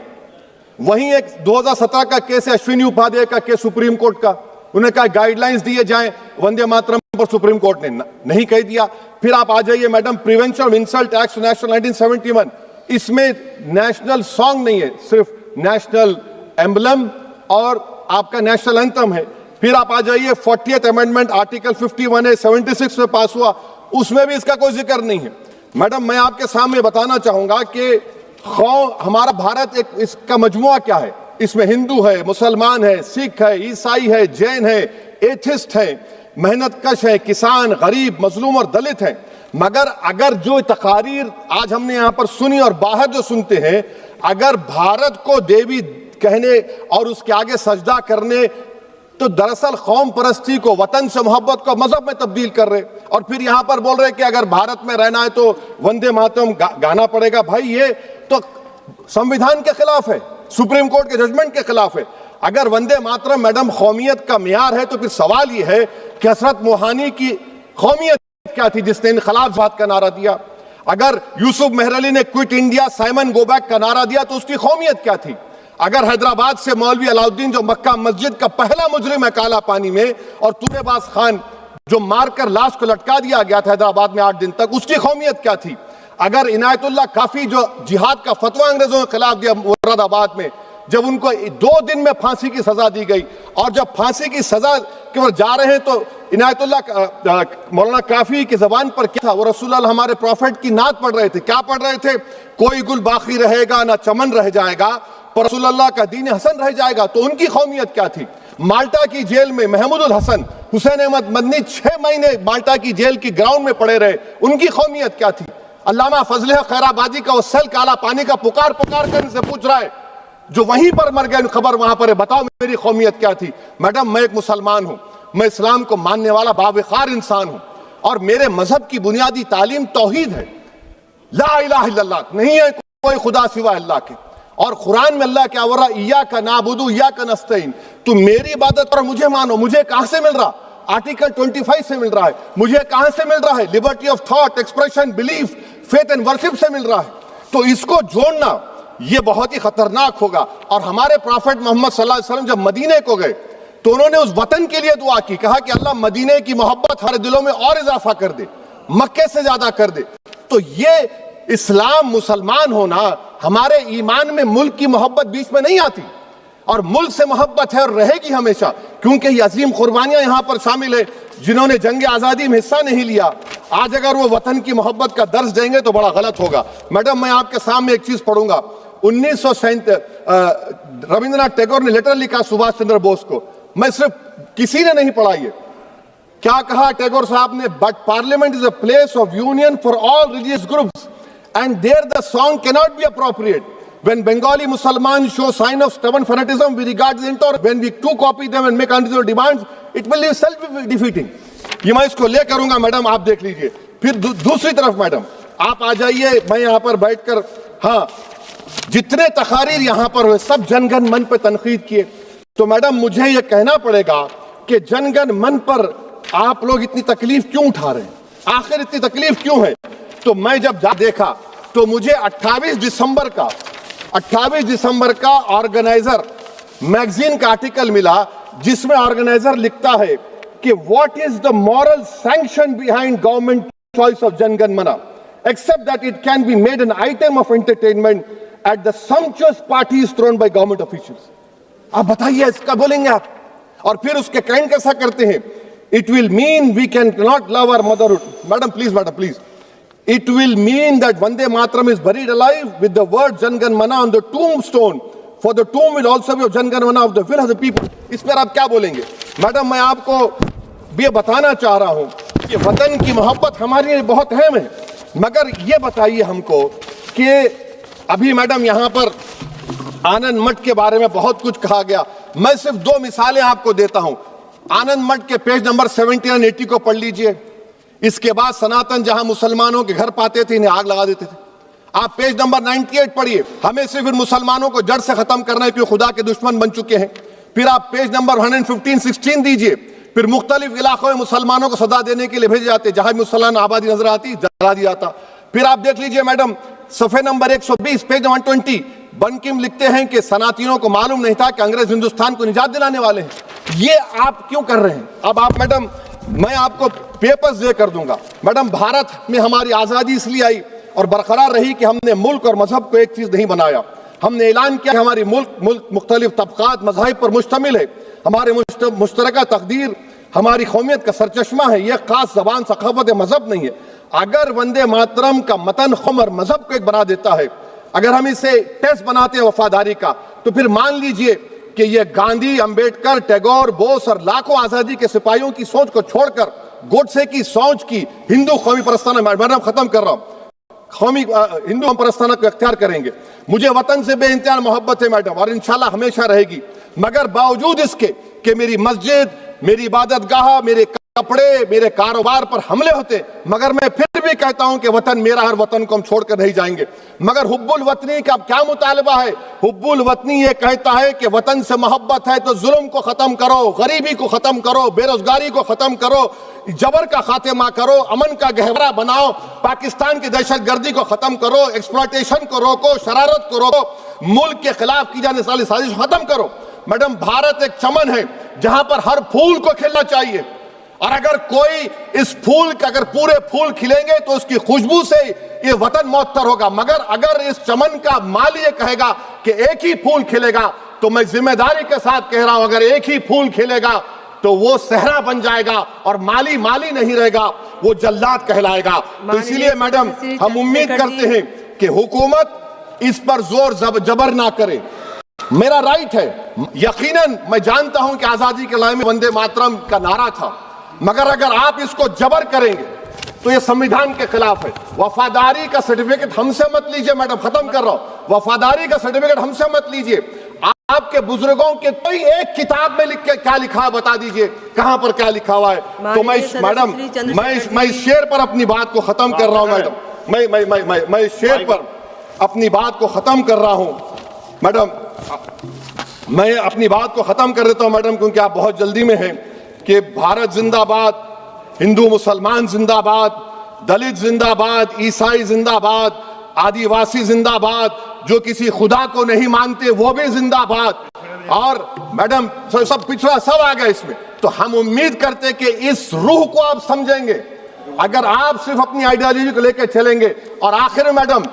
वहीं एक 2017 का केस है अश्विनी उपाध्याय का केस सुप्रीम कोर्ट का, उन्हें कहा गाइडलाइंस दिए जाएं वंदे मातरम पर, सुप्रीम कोर्ट ने नहीं कह दिया। फिर आप आ जाइए madam prevention of insult act national 1971, इसमें नेशनल सॉन्ग नहीं है, सिर्फ नेशनल एम्बलम और आपका नेशनल एंथम है। फिर आप आ जाइए 40th अमेंडमेंट आर्टिकल 51 है 76 में पास हुआ, उसमें भी इसका कोई जिक्र नहीं है। मैडम मैं आपके सामने बताना चाहूंगा कि हमारा भारत एक इसका मजमुआ क्या है, इसमें हिंदू है, मुसलमान है, सिख है, ईसाई है, जैन है, एथिस्ट है, मेहनतकश है, किसान, गरीब, मजलूम और दलित है। मगर अगर जो तकारीर आज हमने यहां पर सुनी और बाहर जो सुनते हैं, अगर भारत को देवी कहने और उसके आगे सजदा करने, तो दरअसल कौम परस्ती को, वतन से मोहब्बत को मजहब में तब्दील कर रहे और फिर यहां पर बोल रहे कि अगर भारत में रहना है तो वंदे मातरम गाना पड़ेगा। भाई ये तो संविधान के खिलाफ है, सुप्रीम कोर्ट के जजमेंट के खिलाफ है। अगर वंदे मातरम मैडम कौमियत का मियार है तो फिर सवाल यह है कि हजरत मोहानी की कौमियत क्या थी जिसने इनकलाब बात का नारा दिया? अगर यूसुफ मेहरली ने quit India Simon go back का नारा दिया तो उसकी कौमियत क्या थी? अगर हैदराबाद से मौलवी अलाउद्दीन जो मक्का मस्जिद का पहला मुजरिम है काला पानी में, और तुरेबाज खान जो मारकर लाश को लटका दिया गया था हैदराबाद में 8 दिन तक, उसकी कौमियत क्या थी? अगर इनायतुल्लाह काफी जो जिहाद का फतवा अंग्रेजों के खिलाफ दिया मुरादाबाद में, जब उनको 2 दिन में फांसी की सजा दी गई और जब फांसी की सजा के बाद जा रहे हैं तो इनायतुल्लाह मौलाना काफी की जबान पर क्या था? वो रसूलुल्लाह हमारे प्रॉफिट की नात पढ़ रहे थे। क्या पढ़ रहे थे? कोई गुल बाकी रहेगा ना चमन रह जाएगा, पर रसूलुल्लाह का दीन हसन रह जाएगा। तो उनकी कौमियत क्या थी? माल्टा की जेल में महमूदुल हसन, हुसैन अहमद मदनी 6 महीने माल्टा की जेल की ग्राउंड में पड़े रहे, उनकी कौमियत क्या थी? अल्लामा फजल खैराबादी का वो सेल काला पानी का पुकार कर इनसे पूछ रहा है जो वहीं पर मर गए, खबर वहां पर है, बताओ मेरी कौमियत क्या थी? मैडम मैं एक मुसलमान हूं, मैं इस्लाम को मानने वाला बावखार इंसान हूं और मेरे मजहब की बुनियादी तालीम तौहीद है, ला इलाहा इल्लल्लाह, नहीं है कोई खुदा सिवा अल्लाह के। और कुरान में अल्लाह क्या बोल रहा? इय्याका नाबुदु इय्याका नस्तईन, तुम मेरी इबादत और मुझे मानो। मुझे कहां से मिल रहा? आर्टिकल 25 से मिल रहा है। मुझे कहां से मिल रहा है? Liberty of thought, expression, belief, faith and worship से मिल रहा है। तो इसको जोड़ना ये बहुत ही खतरनाक होगा। और हमारे प्रॉफेट मोहम्मद सल्लल्लाहु अलैहि वसल्लम जब मदीने को गए तो उन्होंने उस वतन के लिए दुआ की, कहा कि अल्लाह मदीने की मोहब्बत हर दिलों में और इजाफा कर दे, मक्के से ज्यादा कर दे। तो ये इस्लाम मुसलमान होना, हमारे ईमान में मुल्क की मोहब्बत बीच में नहीं आती और मुल्क से मोहब्बत है और रहेगी हमेशा, क्योंकि ये अजीम कुर्बानियां यहां पर शामिल है जिन्होंने जंग आजादी में हिस्सा नहीं लिया। आज अगर वो वतन की मोहब्बत का दर्ज देंगे तो बड़ा गलत होगा। मैडम मैं आपके सामने एक चीज पढ़ूंगा। 1937 रविंद्रनाथ टैगोर ने लेटर लिखा सुभाष चंद्र बोस को, मैं सिर्फ किसी ने नहीं पढ़ा, ये क्या कहा टैगोर साहब ने? But parliament is a place of union for all religious groups and there the song can not be appropriate. When Bengali Muslims show sign of stubborn fanaticism, we regard the intolerant. When we too copy them and make unreasonable demands, it will be self-defeating. ये मैं इसको ले करूंगा मैडम, आप देख लीजिए. फिर दूसरी तरफ मैडम आप आ जाइए, मैं यहाँ पर बैठकर, हाँ, जितने तकारीर यहाँ पर हुए सब जनगण मन पर तनकीद किए. तो मैडम मुझे ये कहना पड़ेगा कि जनगण मन पर आप लोग इतनी तकलीफ क्यों उठा रहे हैं? आखिर इतनी तकलीफ क्यों है? तो मैं जब देखा तो मुझे 28 दिसंबर का ऑर्गेनाइजर मैगजीन का आर्टिकल मिला, जिसमें ऑर्गेनाइजर लिखता है कि what is the moral sanction behind government choice of जनगण मन accept that it can be made an item of entertainment at the सम्पचुअस parties throne by government officials. आप बताइए, इसका बोलेंगे आप? और फिर उसके काइंड कैसा करते हैं? It will mean we can not love our motherhood. Madam please. It will mean that Vande Mataram is buried alive with the word Jangan Mana on the tombstone. For the tomb will also be of Jangan Mana of the will of the people. इस पर आप क्या बोलेंगे? मैडम मैं आपको ये बताना चाह रहा हूं कि वतन की मोहब्बत हमारे लिए बहुत अहम है, मगर ये बताइए हमको कि अभी मैडम यहाँ पर आनंद मठ के बारे में बहुत कुछ कहा गया. मैं सिर्फ 2 मिसालें आपको देता हूं. आनंद मठ के पेज नंबर 70 और 80 को पढ़ लीजिए. इसके बाद सनातन जहां मुसलमानों के घर पाते थे, इन्हें आग लगा देते थे. आप पेज नंबर 98 पढ़िए. हमें सिर्फ इन मुसलमानों को जड़ से खत्म करना है क्योंकि खुदा के दुश्मन बन चुके हैं. फिर आप पेज नंबर 115-16 दीजिए. फिर मुख्तलिफ इलाकों में मुसलमानों को सदा देने के लिए भेजे जाते, जहां मुसलमान आबादी नजर आती जला दिया जाता. फिर आप देख लीजिए मैडम सफे नंबर 120 पेज 120 बंकिम लिखते हैं कि सनातनियों को मालूम नहीं था कि अंग्रेज हिंदुस्तान को निजात दिलाने वाले हैं. ये आप क्यों कर रहे हैं? अब आप मैडम, मैं आपको पेपर्स दे कर दूंगा. मैडम भारत में हमारी आजादी इसलिए आई और बरकरार रही कि हमने मुल्क और मजहब को एक चीज नहीं बनाया. हमने ऐलान किया कि हमारी मुल्क मुख्तलिफ तबकात मज़ाहिब पर मुश्तमिल है. हमारे मुश्तरका तकदीर हमारी कौमियत का सरचश्मा है. यह खास जबान सकाफत मजहब नहीं है. अगर वंदे मातरम का मतन कौम और मजहब को एक बना देता है, अगर हम इसे टेस्ट बनाते हैं वफादारी का, तो फिर मान लीजिए कि ये गांधी, अंबेडकर, टैगोर, बोस और लाखों आजादी के सिपाहियों की सोच को छोड़कर गोडसे की सोच की हिंदू कौमी परस्ताना, मैडम खत्म कर रहा हूं, कौमी हिंदू परस्ताना को अख्तियार करेंगे. मुझे वतन से बेइंतहा मोहब्बत है मैडम, और इंशाल्लाह हमेशा रहेगी. मगर बावजूद इसके कि मेरी मस्जिद, मेरी इबादतगाह, मेरे कपड़े, मेरे कारोबार पर हमले होते, मगर मैं फिर भी कहता हूं कि वतन मेरा, हर वतन को हम छोड़कर नहीं जाएंगे. मगर हुब्बुल वतनी का क्या मुतालबा है? हुब्बुल वतनी ये कहता है कि वतन से मोहब्बत है तो जुल्म को खत्म करो, गरीबी को खत्म करो, बेरोजगारी को खत्म करो, जबर का खात्मा करो, अमन का गहवरा बनाओ, पाकिस्तान की दहशतगर्दी को खत्म करो, एक्सप्लॉयटेशन को रोको, शरारत को रोको, मुल्क के खिलाफ की जाने वाली साजिश खत्म करो. मैडम भारत एक चमन है जहां पर हर फूल को खिलना चाहिए, और अगर कोई इस फूल के अगर पूरे फूल खिलेंगे तो उसकी खुशबू से ये वतन मौतर होगा. मगर अगर इस चमन का माली ये कहेगा कि एक ही फूल खिलेगा, तो मैं जिम्मेदारी के साथ कह रहा हूं, अगर एक ही फूल खिलेगा तो वो सहरा बन जाएगा और माली नहीं रहेगा, वो जल्लाद कहलाएगा. तो इसीलिए मैडम हम उम्मीद करते हैं कि हुकूमत इस पर जोर जबर ना करे. मेरा राइट है, यकीनन मैं जानता हूं कि आजादी के लड़ाई में वंदे मातरम का नारा था, मगर अगर आप इसको जबर करेंगे तो ये संविधान के खिलाफ है. वफादारी का सर्टिफिकेट हमसे मत लीजिए मैडम, खत्म कर रहा हूं. वफादारी का सर्टिफिकेट हमसे मत लीजिए. आपके बुजुर्गों के कोई एक किताब में लिख के क्या लिखा है बता दीजिए, कहां पर क्या लिखा हुआ है. तो मैं मैडम मैं इस शेर पर अपनी बात को खत्म कर रहा हूं मैडम. मैं इस शेर पर अपनी बात को खत्म कर रहा हूं मैडम. मैं अपनी बात को खत्म कर देता हूं मैडम, क्योंकि आप बहुत जल्दी में हैं. कि भारत जिंदाबाद, हिंदू मुसलमान जिंदाबाद, दलित जिंदाबाद, ईसाई जिंदाबाद, आदिवासी जिंदाबाद, जो किसी खुदा को नहीं मानते वो भी जिंदाबाद, और मैडम सब पिछड़ा सब आ गया इसमें. तो हम उम्मीद करते कि इस रूह को आप समझेंगे अगर आप सिर्फ अपनी आइडियोलॉजी को लेकर चलेंगे. और आखिर में मैडम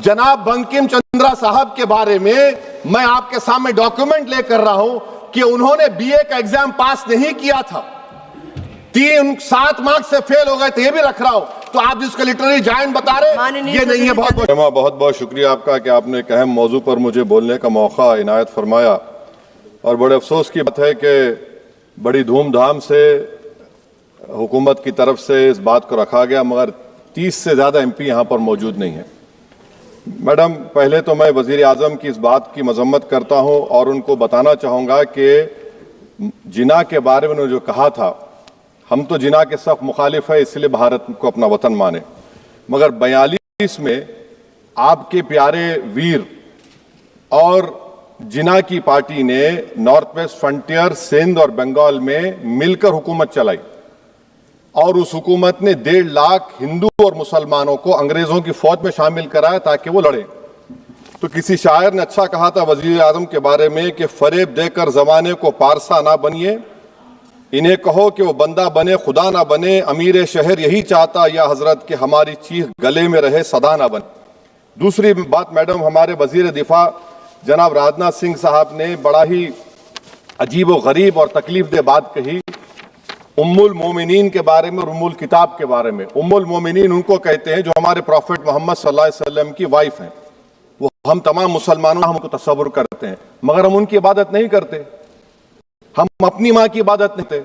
जनाब बंकिम चंद्रा साहब के बारे में मैं आपके सामने डॉक्यूमेंट लेकर रहा हूं कि उन्होंने बीए का एग्जाम पास नहीं किया था, 7 मार्क्स से फेल हो गए थे, ये भी रख रहा हूं. तो आप जिसको लिटरेरी जायंट बता रहे ये नहीं है. बहुत बहुत शुक्रिया आपका कि आपने एक अहम मौजू पर मुझे बोलने का मौका इनायत फरमाया. और बड़े अफसोस की बात है कि बड़ी धूमधाम से हुकूमत की तरफ से इस बात को रखा गया, मगर 30 से ज़्यादा एमपी यहाँ पर मौजूद नहीं है। मैडम, पहले तो मैं वज़ीर आज़म की इस बात की मजम्मत करता हूँ और उनको बताना चाहूँगा कि जिना के बारे में उन्होंने जो कहा था, हम तो जिना के सख्त मुखालिफ है, इसलिए भारत को अपना वतन माने, मगर 42 में आपके प्यारे वीर और जिना की पार्टी ने नॉर्थ वेस्ट फ्रंटियर, सिंध और बंगाल में मिलकर हुकूमत चलाई और उस हुकूमत ने 1.5 लाख हिंदू और मुसलमानों को अंग्रेजों की फौज में शामिल कराया ताकि वो लड़े। तो किसी शायर ने अच्छा कहा था वजीर आजम के बारे में कि फरेब देकर जमाने को पारसा ना बनिए, इन्हें कहो कि वो बंदा बने खुदा ना बने, अमीर शहर यही चाहता या हजरत कि हमारी चीख गले में रहे सदा ना बने। दूसरी बात मैडम, हमारे वजीर दिफा जनाब राजनाथ सिंह साहब ने बड़ा ही अजीब व गरीब और तकलीफ दह बात कही उम्मुल मोमिनीन के बारे में और उम्मुल किताब के बारे में। उम्मुल मोमिनीन उनको कहते हैं जो हमारे प्रॉफिट मोहम्मद सल्लल्लाहु अलैहि वसल्लम की वाइफ हैं। वो हम तमाम मुसलमानों हमको तसव्वुर करते हैं, मगर हम उनकी इबादत नहीं करते, हम अपनी माँ की इबादत नहीं करते।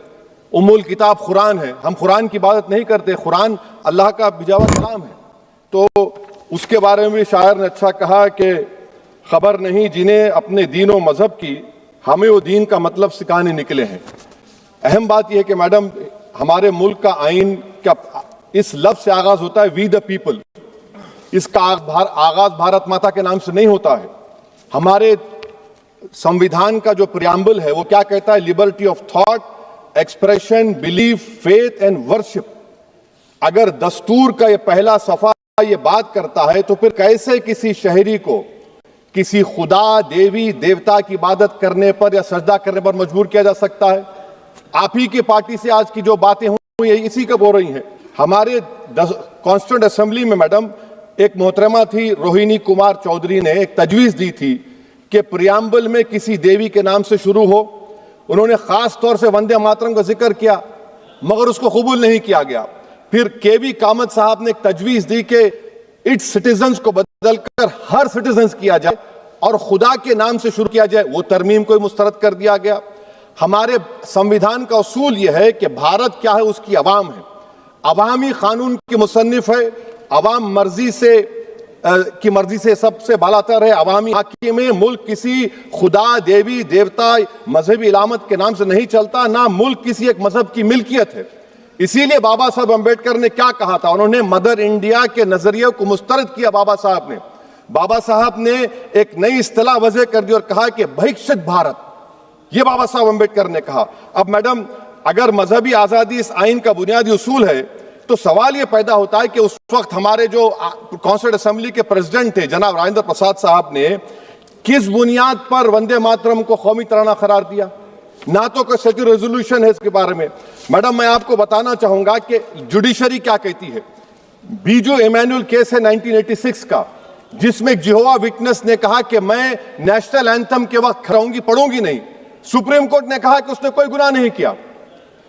उम्मुल किताब कुरान है, हम कुरान की इबादत नहीं करते, कुरान अल्लाह का भिजावा कलाम है। तो उसके बारे में भी शायर ने अच्छा कहा कि खबर नहीं जिन्हें अपने दीन व मजहब की, हमें वो दीन का मतलब सिखाने निकले हैं। अहम बात यह है कि मैडम, हमारे मुल्क का आइन का इस लफ्ज से आगाज होता है वी द पीपल। इसका आगाज भारत माता के नाम से नहीं होता है। हमारे संविधान का जो प्रियम्बल है वो क्या कहता है? Liberty of thought, expression, belief, faith and worship. अगर दस्तूर का ये पहला सफा ये बात करता है तो फिर कैसे किसी शहरी को किसी खुदा, देवी, देवता की इबादत करने पर या सजदा करने पर मजबूर किया जा सकता है? आप ही की पार्टी से आज की जो बातें हुई इसी कब हो रही हैं। हमारे कॉन्स्टिट्यूंट असेंबली में मैडम एक मोहतरमा थी रोहिणी कुमार चौधरी ने एक तजवीज दी थी कि प्रियम्बल में किसी देवी के नाम से शुरू हो। उन्होंने खास तौर से वंदे मातरम का जिक्र किया, मगर उसको कबूल नहीं किया गया। फिर केवी कामत साहब ने एक तजवीज दी कि इट्स सिटीजन्स को बदलकर हर सिटीजन्स किया जाए और खुदा के नाम से शुरू किया जाए, वो तरमीम को मुस्तरद कर दिया गया। हमारे संविधान का उसूल यह है कि भारत क्या है, उसकी अवाम है, अवामी कानून की मुसन्निफ है, अवाम की मर्जी से सबसे बालातर है, अवामी हाकिम है। मुल्क किसी खुदा, देवी, देवता, मजहबी इलामत के नाम से नहीं चलता, ना मुल्क किसी एक मजहब की मिल्कियत है। इसीलिए बाबा साहब अंबेडकर ने क्या कहा था, उन्होंने मदर इंडिया के नजरिए को मुस्तरद किया। बाबा साहब ने एक नई इस्तिलाह वजह कर दी और कहा कि भैक्षित भारत, ये बाबा साहब अंबेडकर ने कहा। अब मैडम, अगर मजहबी आजादी इस आइन का बुनियादी उसूल है तो सवाल यह पैदा होता है कि उस वक्त हमारे जो कॉन्स्टिट्यूंट असेंबली के प्रेसिडेंट थे जनाब राजेंद्र प्रसाद साहब ने किस बुनियाद पर वंदे मातरम को कौमी तराना करार दिया? ना तो कोई सेक्युलर रेजोल्यूशन है इसके बारे में। मैडम, मैं आपको बताना चाहूंगा कि जुडिशरी क्या कहती है। बीजू इमैनुअल केस है 1986 का, जिसमें जिहोवा विटनेस ने कहा कि मैं नेशनल एंथम के वक्त खड़ाऊंगी, पढ़ूंगी नहीं। सुप्रीम कोर्ट ने कहा कि उसने कोई गुनाह नहीं किया।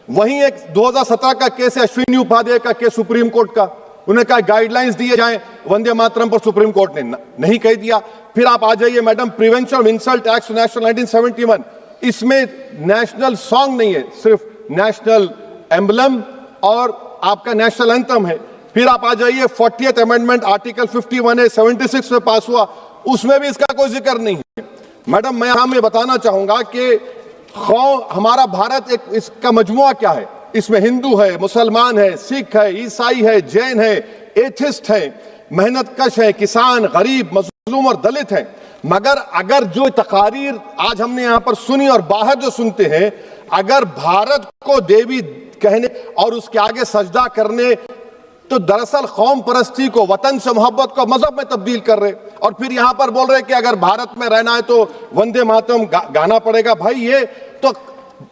वहीं एक 2017 का केस है अश्विनी उपाध्याय का केस सुप्रीम कोर्ट का, उन्होंने कहा गाइडलाइंस दिए जाएं वंदे मातरम पर, सुप्रीम कोर्ट ने नहीं कह दिया। फिर आप आ जाइए madam, prevention of insult act national 1971, इसमें नेशनल सॉन्ग नहीं है, सिर्फ नेशनल एम्बलम और आपका नेशनल एंथम है। फिर आप आ जाइए 40th अमेंडमेंट आर्टिकल 51 है, 76 में पास हुआ, उसमें भी इसका कोई जिक्र नहीं है। मैडम, मैं हमें बताना चाहूंगा कि हमारा भारत एक इसका मजमुआ क्या है, इसमें हिंदू है, मुसलमान है, सिख है, ईसाई है, जैन है, एथिस्ट है, मेहनतकश है, किसान, गरीब, मजलूम और दलित है। मगर अगर जो तकारीर आज हमने यहां पर सुनी और बाहर जो सुनते हैं, अगर भारत को देवी कहने और उसके आगे सजदा करने, तो दरअसल कौम परस्ती को, वतन से मोहब्बत को मजहब में तब्दील कर रहे, और फिर यहां पर बोल रहे कि अगर भारत में रहना है तो वंदे मातरम गाना पड़ेगा। भाई, ये तो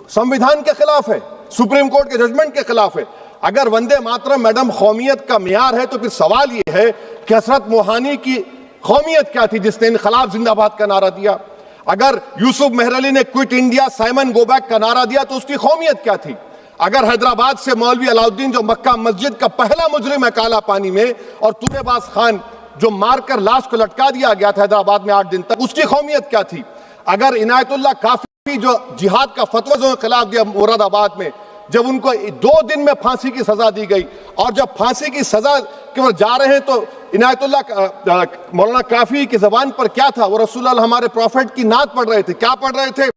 संविधान के खिलाफ है, सुप्रीम कोर्ट के जजमेंट के खिलाफ है। अगर वंदे मातरम मैडम कौमियत का मियार है तो फिर सवाल यह है कि हजरत मोहानी की कौमियत क्या थी जिसने इनकलाब जिंदाबाद का नारा दिया? अगर यूसुफ मेहरली ने quit India, Simon go back का नारा दिया तो उसकी कौमियत क्या थी? अगर हैदराबाद से मौलवी अलाउद्दीन जो मक्का मस्जिद का पहला मुजरिम है काला पानी में, और तुरेबाज खान जो मारकर लाश को लटका दिया गया था हैदराबाद में 8 दिन तक, उसकी कौमियत क्या थी? अगर इनायतुल्लाह काफी जो जिहाद का फतवा जो खिलाफ दिया मुरादाबाद में, जब उनको 2 दिन में फांसी की सजा दी गई, और जब फांसी की सजा के ओर जा रहे हैं तो इनायतुल्लाह मौलाना काफी की जबान पर क्या था? वो रसूलुल्लाह हमारे प्रॉफिट की नात पढ़ रहे थे। क्या पढ़ रहे थे?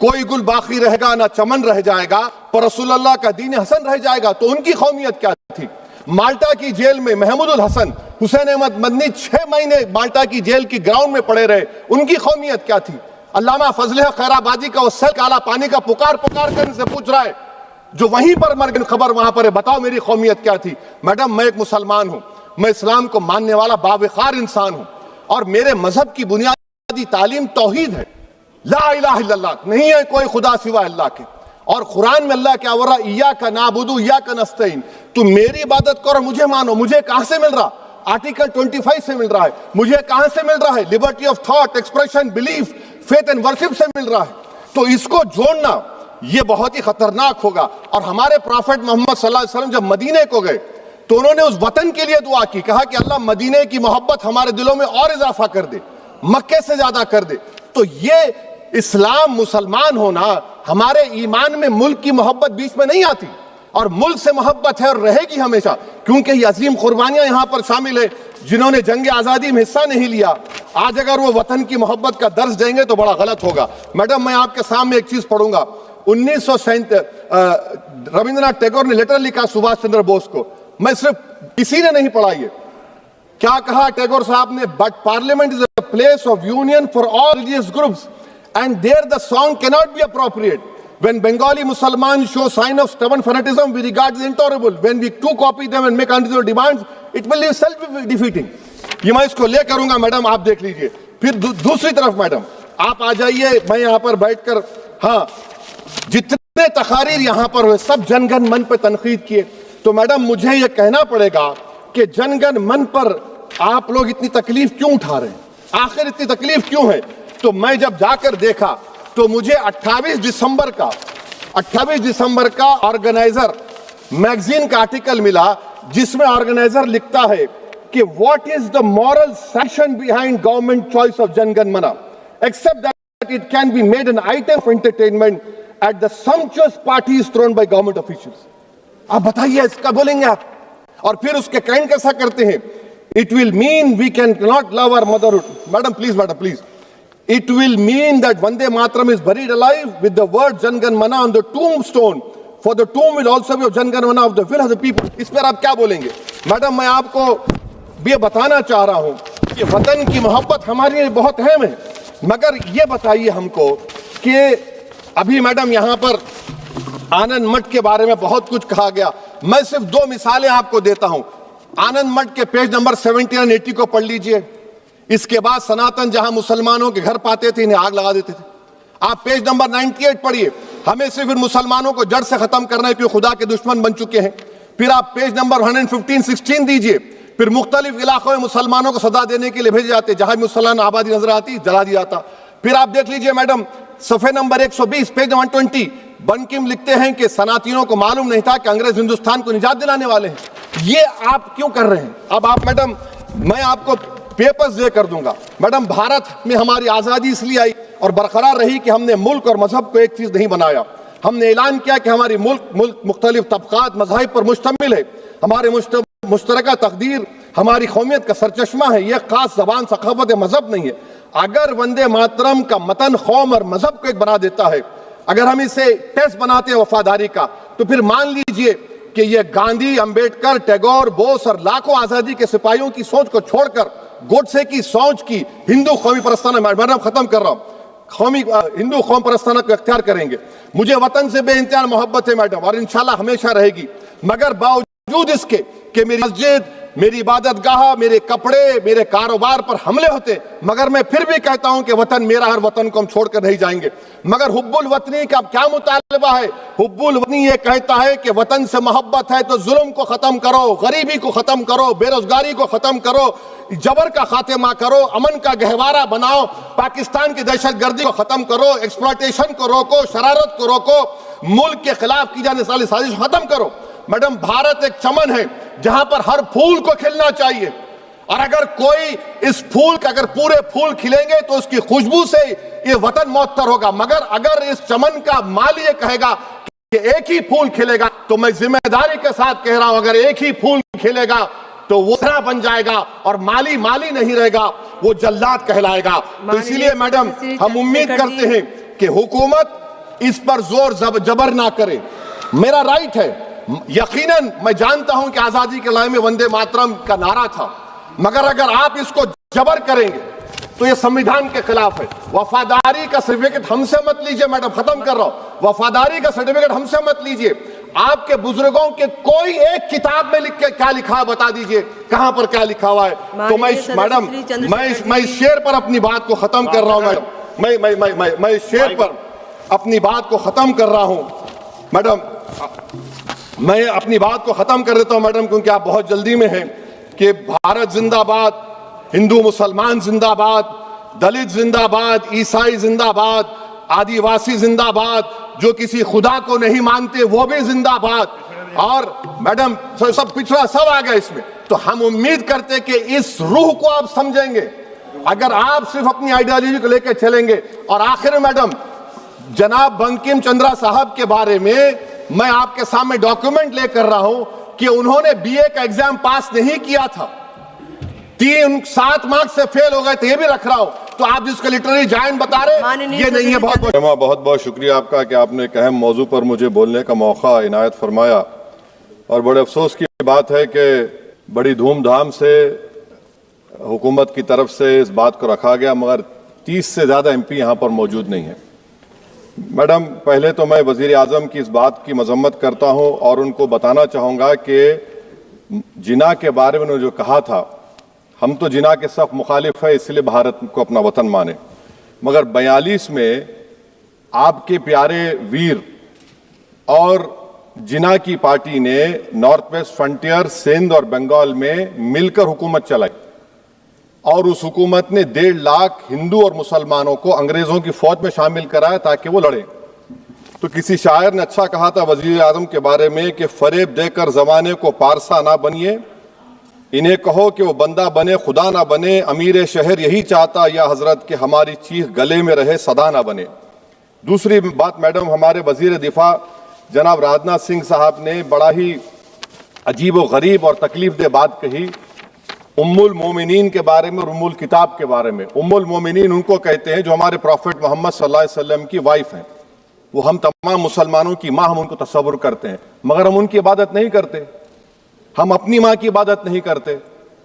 कोई गुल बाकी रहेगा ना चमन रह जाएगा, पर रसूलुल्लाह का दीन हसन रह जाएगा। तो उनकी कौमियत क्या थी? माल्टा की जेल में महमूदुल हसन, हुसैन अहमद मदनी 6 महीने माल्टा की जेल की ग्राउंड में पड़े रहे, उनकी कौमियत क्या थी? अल्लामा फजल खैराबादी का वो सर काला पानी का पुकार कर इनसे पूछ रहा है, जो वहीं पर मर गए, खबर वहां पर है, बताओ मेरी कौमियत क्या थी? मैडम, मैं एक मुसलमान हूं, मैं इस्लाम को मानने वाला बावकार इंसान हूं, और मेरे मजहब की बुनियादी तालीम तौहीद है, ला इलाहा इल्लल्लाह, नहीं है कोई खुदा सिवा अल्लाह के। और कुरान में अल्लाह क्या बोल रहा? इय्याका नाबुदु इय्याका नस्तईन, तुम मेरी इबादत करो, मुझे मानो। मुझे कहां से मिल रहा? आर्टिकल 25 से मिल रहा है। मुझे कहां से मिल रहा है? Liberty of thought, expression, belief, faith and worship से मिल रहा है। तो इसको जोड़ना यह बहुत ही खतरनाक होगा। और हमारे प्रॉफिट मोहम्मद सल्लल्लाहु अलैहि वसल्लम जब मदीने को गए तो उन्होंने उस वतन के लिए दुआ की, कहा कि अल्लाह मदीने की मोहब्बत हमारे दिलों में और इजाफा कर दे, मक्के से ज्यादा कर दे। तो ये इस्लाम, मुसलमान होना, हमारे ईमान में मुल्क की मोहब्बत बीच में नहीं आती, और मुल्क से मोहब्बत है और रहेगी हमेशा, क्योंकि ये अजीम कुर्बानियां यहां पर शामिल है जिन्होंने जंग आजादी में हिस्सा नहीं लिया। आज अगर वो वतन की मोहब्बत का दर्ज देंगे तो बड़ा गलत होगा। मैडम, मैं आपके सामने एक चीज पढ़ूंगा। 1937 रविंद्रनाथ टैगोर ने लेटर लिखा सुभाष चंद्र बोस को। मैं सिर्फ किसी ने नहीं पढ़ा, ये क्या कहा टैगोर साहब ने? But parliament is a place of union for all religious groups and there the song cannot be appropriate. When Bengali Muslims show sign of stubborn fanatism, we regard it intolerable. When we too copy them and make unreasonable demands, it will be self-defeating. ये मैं इसको ले करूंगा मैडम, आप देख लीजिए। फिर दूसरी तरफ मैडम आप आ जाइए, मैं यहाँ पर बैठकर, हाँ, जितने तकारीर यहाँ पर हुए सब जनगण मन पर तनकीद किए। तो मैडम मुझे ये कहना पड़ेगा कि जनगण मन पर आप लोग इतनी तकलीफ क्यों उठा रहे हैं? आखिर इतनी तकलीफ क्यों है? तो मैं जब जाकर देखा तो मुझे 28 दिसंबर का ऑर्गेनाइजर मैगजीन का आर्टिकल मिला, जिसमें ऑर्गेनाइजर लिखता है कि what is the moral sanction behind government choice of जनगण मन, accept that it can be made an item of entertainment at the सम्पचुअस parties throne by government officials. आप बताइए, इसका बोलेंगे आप? और फिर उसके काइंड कैसा करते हैं? It will mean we can not love our motherhood. Madam please, it will mean that Vande Mataram is buried alive with the word Jan Gan Mana on the tombstone, for the tomb will also be of Jan Gan Mana of the will of the people. इस पर आप क्या बोलेंगे? मैडम, मैं आपको ये बताना चाह रहा हूं कि वतन की मोहब्बत हमारे लिए बहुत अहम है, मगर ये बताइए हमको कि अभी मैडम यहां पर आनंद मठ के बारे में बहुत कुछ कहा गया। मैं सिर्फ 2 मिसालें आपको देता हूं। आनंद मठ के पेज नंबर 70 और 80 को पढ़ लीजिए। इसके बाद सनातन जहां मुसलमानों के घर पाते थे, इन्हें आग लगा देते थे। आप पेज नंबर 98 पढ़िए। हमें सिर्फ इन मुसलमानों को जड़ से खत्म करना है क्योंकि खुदा के दुश्मन बन चुके हैं। फिर आप पेज नंबर 115-16 दीजिए। फिर मुख्तलिफ इलाकों में मुसलमानों को सदा देने के लिए भेजे जाते, जहां मुसलमान आबादी नजर आती जला दिया जाता। फिर आप देख लीजिए मैडम, सफे नंबर 120 पेज 120, बंकिम लिखते हैं कि सनातियों को मालूम नहीं था कि अंग्रेज हिंदुस्तान को निजात दिलाने वाले हैं। ये आप क्यों कर रहे हैं? अब आप मैडम, मैं आपको पेपर्स दे कर दूंगा। मैडम, भारत में हमारी आजादी इसलिए आई और बरकरार रही कि हमने मुल्क और मजहब को एक चीज नहीं बनाया। हमने ऐलान किया कि हमारी मुल्क मुख्तलिफ तबकात मज़ाहिब पर मुश्तमिल है। हमारे मुश्तरका तकदीर हमारी कौमियत का सरचश्मा है। यह खास जबान, सखावत, मजहब नहीं है। अगर वंदे मातरम का मतन कौम और मजहब को एक बना देता है, अगर हम इसे टेस्ट बनाते हैं वफादारी का, तो फिर मान लीजिए कि यह गांधी, अंबेडकर, टैगोर, बोस और लाखों आजादी के सिपाहियों की सोच को छोड़कर गोडसे की सोच की हिंदू कौमी परस्ताना, मैडम खत्म कर रहा हूं, कौमी हिंदू कौम परस्ताना को इख्तियार करेंगे। मुझे वतन से बेइंतहा मोहब्बत है मैडम, और इंशाल्लाह हमेशा रहेगी। मगर बावजूद इसके कि मेरी मस्जिद, मेरी इबादत गाह, मेरे कपड़े, मेरे कारोबार पर हमले होते, मगर मैं फिर भी कहता हूं कि वतन मेरा, हर वतन को हम छोड़कर नहीं जाएंगे। मगर हुब्बुल वतनी का क्या मुतालबा है? हुब्बुल वतनी ये कहता है कि वतन से मोहब्बत है तो जुल्म को खत्म करो, गरीबी को खत्म करो, बेरोजगारी को खत्म करो, जबर का खात्मा करो, अमन का गहवारा बनाओ, पाकिस्तान की दहशतगर्दी को खत्म करो, एक्सप्लॉयटेशन को रोको, शरारत को रोको, मुल्क के खिलाफ की जाने वाली साजिश खत्म करो। मैडम, भारत एक चमन है जहां पर हर फूल को खिलना चाहिए, और अगर कोई इस फूल का, अगर पूरे फूल खिलेंगे तो उसकी खुशबू से ये वतन मुअत्तर होगा। मगर अगर इस चमन का माली ये कहेगा कि एक ही फूल खिलेगा, तो मैं जिम्मेदारी के साथ कह रहा हूं, अगर एक ही फूल खिलेगा तो वो खरा बन जाएगा और माली माली नहीं रहेगा, वो जल्लाद कहलाएगा। तो इसीलिए मैडम हम उम्मीद करते हैं कि हुकूमत इस पर जोर जबर ना करे। मेरा राइट है, यकीनन मैं जानता हूं कि आजादी के लड़ाई में वंदे मातरम का नारा था, मगर अगर आप इसको जबर करेंगे तो ये संविधान के खिलाफ है। वफादारी का सर्टिफिकेट हमसे मत लीजिए मैडम, खत्म कर रहा हूं। वफादारी का सर्टिफिकेट हमसे मत लीजिए। आपके बुजुर्गों के कोई एक किताब में लिख के क्या लिखा है बता दीजिए, कहां पर क्या लिखा हुआ है। तो मैं इस शेर पर अपनी बात को खत्म कर रहा हूं मैडम। मैं इस शेर पर अपनी बात को खत्म कर रहा हूं मैडम। मैं अपनी बात को खत्म कर देता हूं मैडम, क्योंकि आप बहुत जल्दी में हैं। कि भारत जिंदाबाद, हिंदू मुसलमान जिंदाबाद, दलित जिंदाबाद, ईसाई जिंदाबाद, आदिवासी जिंदाबाद, जो किसी खुदा को नहीं मानते वो भी जिंदाबाद, और मैडम सब पिछड़ा सब आ गया इसमें। तो हम उम्मीद करते कि इस रूह को आप समझेंगे अगर आप सिर्फ अपनी आइडियोलॉजी को लेकर चलेंगे। और आखिर में मैडम, जनाब बंकिम चंद्रा साहब के बारे में मैं आपके सामने डॉक्यूमेंट लेकर रहा हूं कि उन्होंने बीए का एग्जाम पास नहीं किया था, 7 मार्क्स से फेल हो गए थे, ये भी रख रहा हूं। तो आप जिसको लिटरेरी जायंट बता रहे ये नहीं है। बहुत बहुत शुक्रिया आपका कि आपने एक अहम मौजू पर मुझे बोलने का मौका इनायत फरमाया। और बड़े अफसोस की बात है कि बड़ी धूमधाम से हुकूमत की तरफ से इस बात को रखा गया, मगर 30 से ज्यादा एमपी यहां पर मौजूद नहीं है। मैडम, पहले तो मैं वजीर आजम की इस बात की मजम्मत करता हूं और उनको बताना चाहूंगा कि जिना के बारे में उन्होंने जो कहा था, हम तो जिना के सख्त मुखालिफ है, इसलिए भारत को अपना वतन माने। मगर 42 में आपके प्यारे वीर और जिना की पार्टी ने नॉर्थ वेस्ट फ्रंटियर, सिंध और बंगाल में मिलकर हुकूमत चलाई और उस हुकूमत ने 1.5 लाख हिंदू और मुसलमानों को अंग्रेजों की फौज में शामिल कराया ताकि वो लड़े। तो किसी शायर ने अच्छा कहा था वजीर आजम के बारे में कि फरेब देकर जमाने को पारसा ना बनिए, इन्हें कहो कि वो बंदा बने खुदा ना बने, अमीर शहर यही चाहता या हजरत कि हमारी चीख गले में रहे सदा ना बने। दूसरी बात मैडम, हमारे वजीर दिफा जनाब राजनाथ सिंह साहब ने बड़ा ही अजीब व गरीब और तकलीफ दे बात कही उम्मुल मोमिनीन के बारे में और उम्मुल किताब के बारे में। उम्मुल मोमिनीन उनको कहते हैं जो हमारे प्रॉफिट मोहम्मद सल्लल्लाहु अलैहि वसल्लम की वाइफ हैं, वो हम तमाम मुसलमानों की माँ हम उनको तस्वुर करते हैं, मगर हम उनकी इबादत नहीं करते, हम अपनी माँ की इबादत नहीं करते।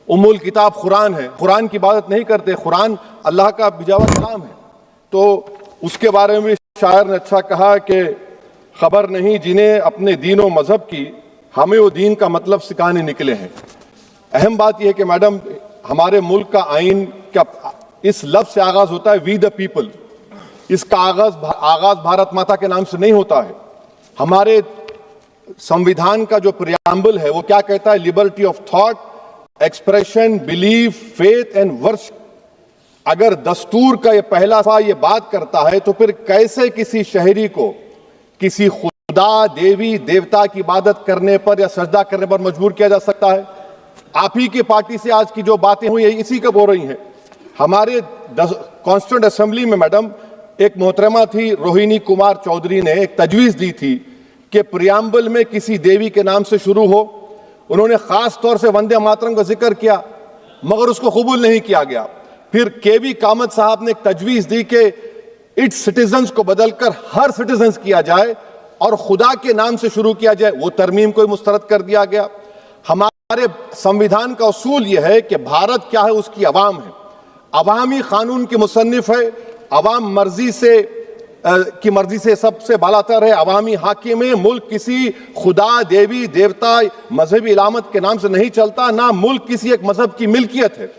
उम्मुल किताब कुरान है, कुरान की इबादत नहीं करते, कुरान अल्लाह का बिजावा कलाम है। तो उसके बारे में शायर ने अच्छा कहा कि खबर नहीं जिन्हें अपने दीन और मजहब की, हमें वो दीन का मतलब सिखाने निकले हैं। अहम बात यह है कि मैडम, हमारे मुल्क का आइन क्या इस लफ्ज से आगाज होता है, वी द पीपल। इसका आगाज भारत माता के नाम से नहीं होता है। हमारे संविधान का जो प्रियम्बल है वो क्या कहता है? Liberty of thought, expression, belief, faith and worship. अगर दस्तूर का ये पहला सा ये बात करता है तो फिर कैसे किसी शहरी को किसी खुदा, देवी, देवता की इबादत करने पर या सजदा करने पर मजबूर किया जा सकता है? आप ही की पार्टी से आज की जो बातें हुई इसी कब हो रही हैं। हमारे कॉन्स्टिट्यूंट असेंबली में मैडम एक मोहतरमा थी रोहिणी कुमार चौधरी ने एक तजवीज दी थी कि प्रियम्बल में किसी देवी के नाम से शुरू हो। उन्होंने खास तौर से वंदे मातरम का जिक्र किया मगर उसको कबूल नहीं किया गया। फिर केवी कामत साहब ने एक तजवीज दी कि इट्स सिटीजन्स को बदलकर हर सिटीजन्स किया जाए और खुदा के नाम से शुरू किया जाए, वो तरमीम को मुस्तरद कर दिया गया। हमारे संविधान का उसूल यह है कि भारत क्या है, उसकी अवाम है, अवामी कानून के मुसन्निफ है, अवाम मर्जी से सबसे बालातर है, अवामी हाकिम है। मुल्क किसी खुदा, देवी, देवता, मजहबी इलामत के नाम से नहीं चलता, ना मुल्क किसी एक मजहब की मिल्कियत है।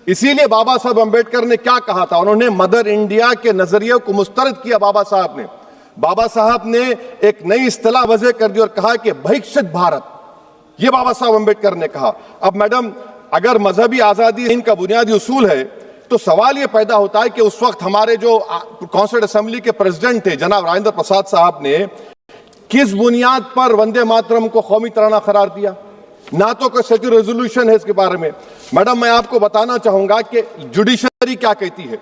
इसीलिए बाबा साहब अंबेडकर ने क्या कहा था, उन्होंने मदर इंडिया के नजरिए को मुस्तरद किया। बाबा साहब ने एक नई इस्तिलाह वजह कर दी और कहा कि भिक्षित भारत, यह बाबा साहब अंबेडकर ने कहा। अब मैडम, अगर मजहबी आजादी इनका बुनियादी उसूल है तो सवाल यह पैदा होता है कि उस वक्त हमारे जो कॉन्स्टिट्यूंट असेंबली के प्रेसिडेंट थे जनाब राजेंद्र प्रसाद साहब ने किस बुनियाद पर वंदे मातरम को कौमी तराना करार दिया? ना तो कोई सेक्यूलर रेजोल्यूशन है इसके बारे में। मैडम, मैं आपको बताना चाहूंगा कि जुडिशरी क्या कहती है।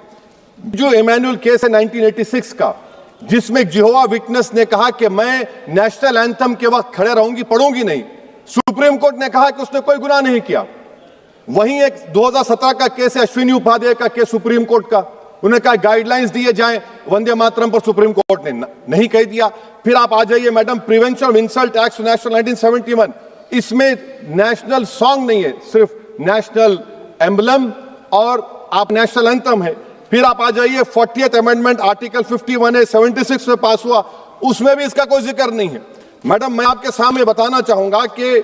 जो इमैनुअल केस है 1986 का, जिसमें जिहोवा विटनेस ने कहा कि मैं नेशनल एंथम के वक्त खड़े रहूंगी, पढ़ूंगी नहीं। सुप्रीम कोर्ट ने कहा कि उसने कोई गुनाह नहीं किया। वहीं एक 2017 का केस है, अश्विनी उपाध्याय का केस सुप्रीम कोर्ट का, उन्होंने कहा गाइडलाइंस दिए जाएं वंदे मातरम पर, सुप्रीम कोर्ट ने नहीं कह दिया। फिर आप आ जाइए madam, prevention of insult act national 1971, इसमें नेशनल सॉन्ग नहीं है, सिर्फ नेशनल एम्बलम और आप नेशनल एंथम है। फिर आप आ जाइए 40th अमेंडमेंट आर्टिकल 51 है, 76 में पास हुआ, उसमें भी इसका कोई जिक्र नहीं है। मैडम मैं आपके सामने बताना चाहूंगा कि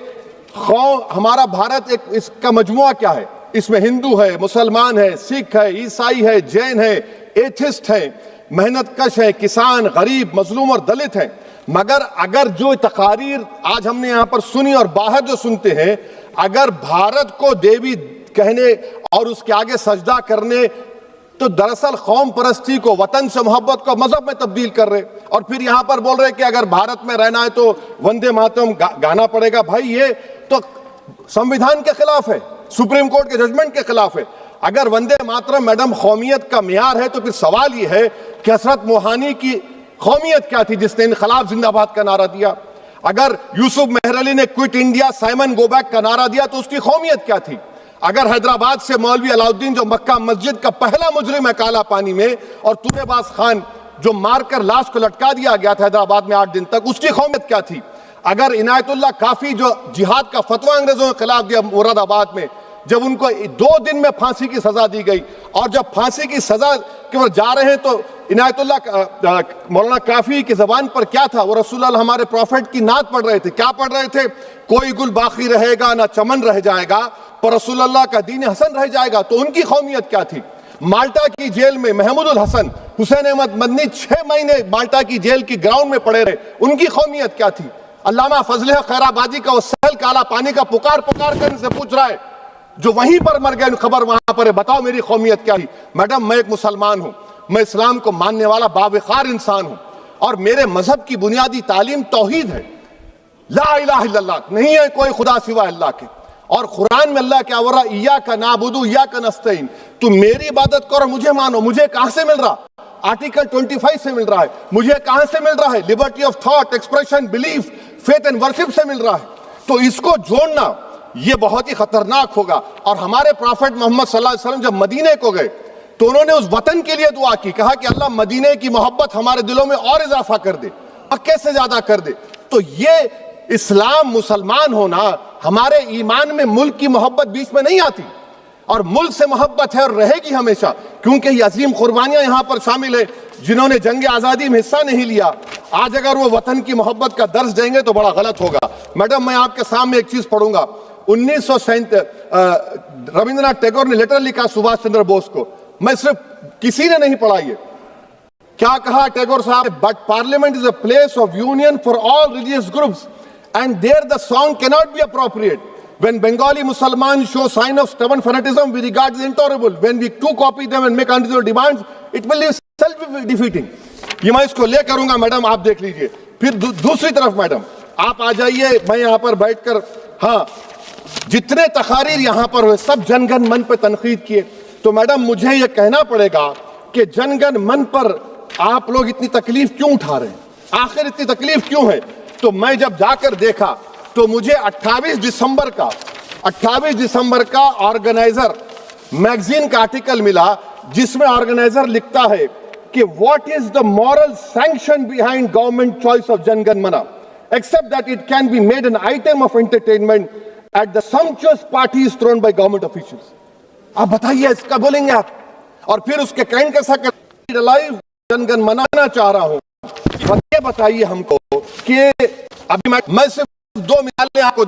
हमारा भारत एक इसका मजमुआ क्या है, इसमें हिंदू है, मुसलमान है, सिख है, ईसाई है, जैन है, एथिस्ट है, मेहनतकश है, किसान, गरीब, मजलूम और दलित है। मगर अगर जो तकारीर आज हमने यहां पर सुनी और बाहर जो सुनते हैं, अगर भारत को देवी कहने और उसके आगे सजदा करने, तो दरअसल कौम परस्ती को, वतन से मोहब्बत को मजहब में तब्दील कर रहे, और फिर यहां पर बोल रहे कि अगर भारत में रहना है तो वंदे मातरम गाना पड़ेगा। भाई ये तो संविधान के खिलाफ है, सुप्रीम कोर्ट के जजमेंट के खिलाफ है। अगर वंदे मातरम मैडम कौमियत का मियार है, तो फिर सवाल यह है कि हजरत मोहानी की कौमियत क्या थी जिसने इनकलाब जिंदाबाद का नारा दिया? अगर यूसुफ मेहर अली ने quit India Simon go back का नारा दिया, तो उसकी कौमियत क्या थी? अगर हैदराबाद से मौलवी अलाउद्दीन जो मक्का मस्जिद का पहला मुजरिम है काला पानी में, और तुरेबाज खान जो मारकर लाश को लटका दिया गया था हैदराबाद में 8 दिन तक, उसकी कौमियत क्या थी? अगर इनायतुल्लाह काफी जो जिहाद का फतवा अंग्रेजों के खिलाफ दिया मुरादाबाद में, जब उनको 2 दिन में फांसी की सजा दी गई, और जब फांसी की सजा के ओर जा रहे हैं तो इनायतुल्लाह मौलाना काफी की जबान पर क्या था? वो रसूलुल्लाह हमारे प्रॉफिट की नात पढ़ रहे थे। क्या पढ़ रहे थे? कोई गुल बाकी रहेगा ना चमन रह जाएगा, पर रसूलुल्लाह का दीन हसन रह जाएगा। तो उनकी कौमियत क्या थी? माल्टा की जेल में महमूदुल हसन, हुसैन अहमद मदनी 6 महीने माल्टा की जेल की ग्राउंड में पड़े रहे, उनकी कौमियत क्या थी? अल्लामा फजले खैराबादी का वो सहल काला पानी का पुकार कर से पूछ रहा है, जो वहीं पर मर गए, खबर वहां पर है, बताओ मेरी कौमियत क्या थी? मैडम मैं एक मुसलमान हूं, मैं इस्लाम को मानने वाला बावकार इंसान हूं, और मेरे मजहब की बुनियादी तालीम तौहीद है, ला इलाहा इल्लल्लाह, नहीं है कोई खुदा सिवा अल्लाह के। और कुरान में अल्लाह क्या बोल रहा? इय्याका नाबुदु इय्याका नस्तईन, तुम मेरी इबादत करो, मुझे मानो। मुझे कहां से मिल रहा? आर्टिकल 25 से मिल रहा है। मुझे कहां से मिल रहा है? Liberty of thought, expression, belief, faith and worship से मिल रहा है। तो इसको जोड़ना यह बहुत ही खतरनाक होगा। और हमारे प्रॉफेट मोहम्मद सल्लल्लाहु अलैहि वसल्लम जब मदीने को गए, तो उन्होंने उस वतन के लिए दुआ की, कहा कि अल्लाह मदीने की मोहब्बत हमारे दिलों में और इजाफा कर दे, मक्के से ज्यादा कर दे। तो ये इस्लाम, मुसलमान होना, हमारे ईमान में मुल्क की मोहब्बत बीच में नहीं आती, और मुल्क से मोहब्बत है और रहेगी हमेशा, क्योंकि ये अजीम कुर्बानियां यहां पर शामिल है जिन्होंने जंग आजादी में हिस्सा नहीं लिया। आज अगर वो वतन की मोहब्बत का दर्ज देंगे तो बड़ा गलत होगा। मैडम मैं आपके सामने एक चीज पढ़ूंगा। 1937 रविंद्रनाथ टैगोर ने लेटर लिखा सुभाष चंद्र बोस को, मैं सिर्फ किसी ने नहीं पढ़ा ये। क्या कहा टैगोर साहब? But parliament is a place of union for all religious groups and there the song cannot be appropriate. When Bengali Muslims show sign of stubborn fanaticism, we regard it intolerable. When we too copy them and make unreasonable demands, it will be self-defeating. ये मैं इसको ले करूंगा मैडम, आप देख लीजिए। फिर दूसरी तरफ मैडम आप आ जाइए, मैं यहाँ पर बैठकर, हाँ जितने तकारीर यहाँ पर हुए सब जनगण मन पर तनकीद किए। तो मैडम मुझे ये कहना पड़ेगा कि जनगण मन पर आप लोग इतनी तकलीफ क्यों उठा रहे हैं? आखिर इतनी तकलीफ क्यों है? तो मैं जब जाकर देखा तो मुझे 28 दिसंबर का ऑर्गेनाइजर मैगजीन का आर्टिकल मिला, जिसमें ऑर्गेनाइजर लिखता है कि what is the moral sanction behind government choice of जनगण मन, accept that it can be made an item of entertainment at the सम्पचुअस parties throne by government officials. आप बताइए इसका बोलेंगे आप? और फिर उसके कैंड कैसा कर लाइव जनगण मनाना चाह रहा हूं, ये बताइए हमको कि अभी मैं सिर्फ 2 मिसालें आपको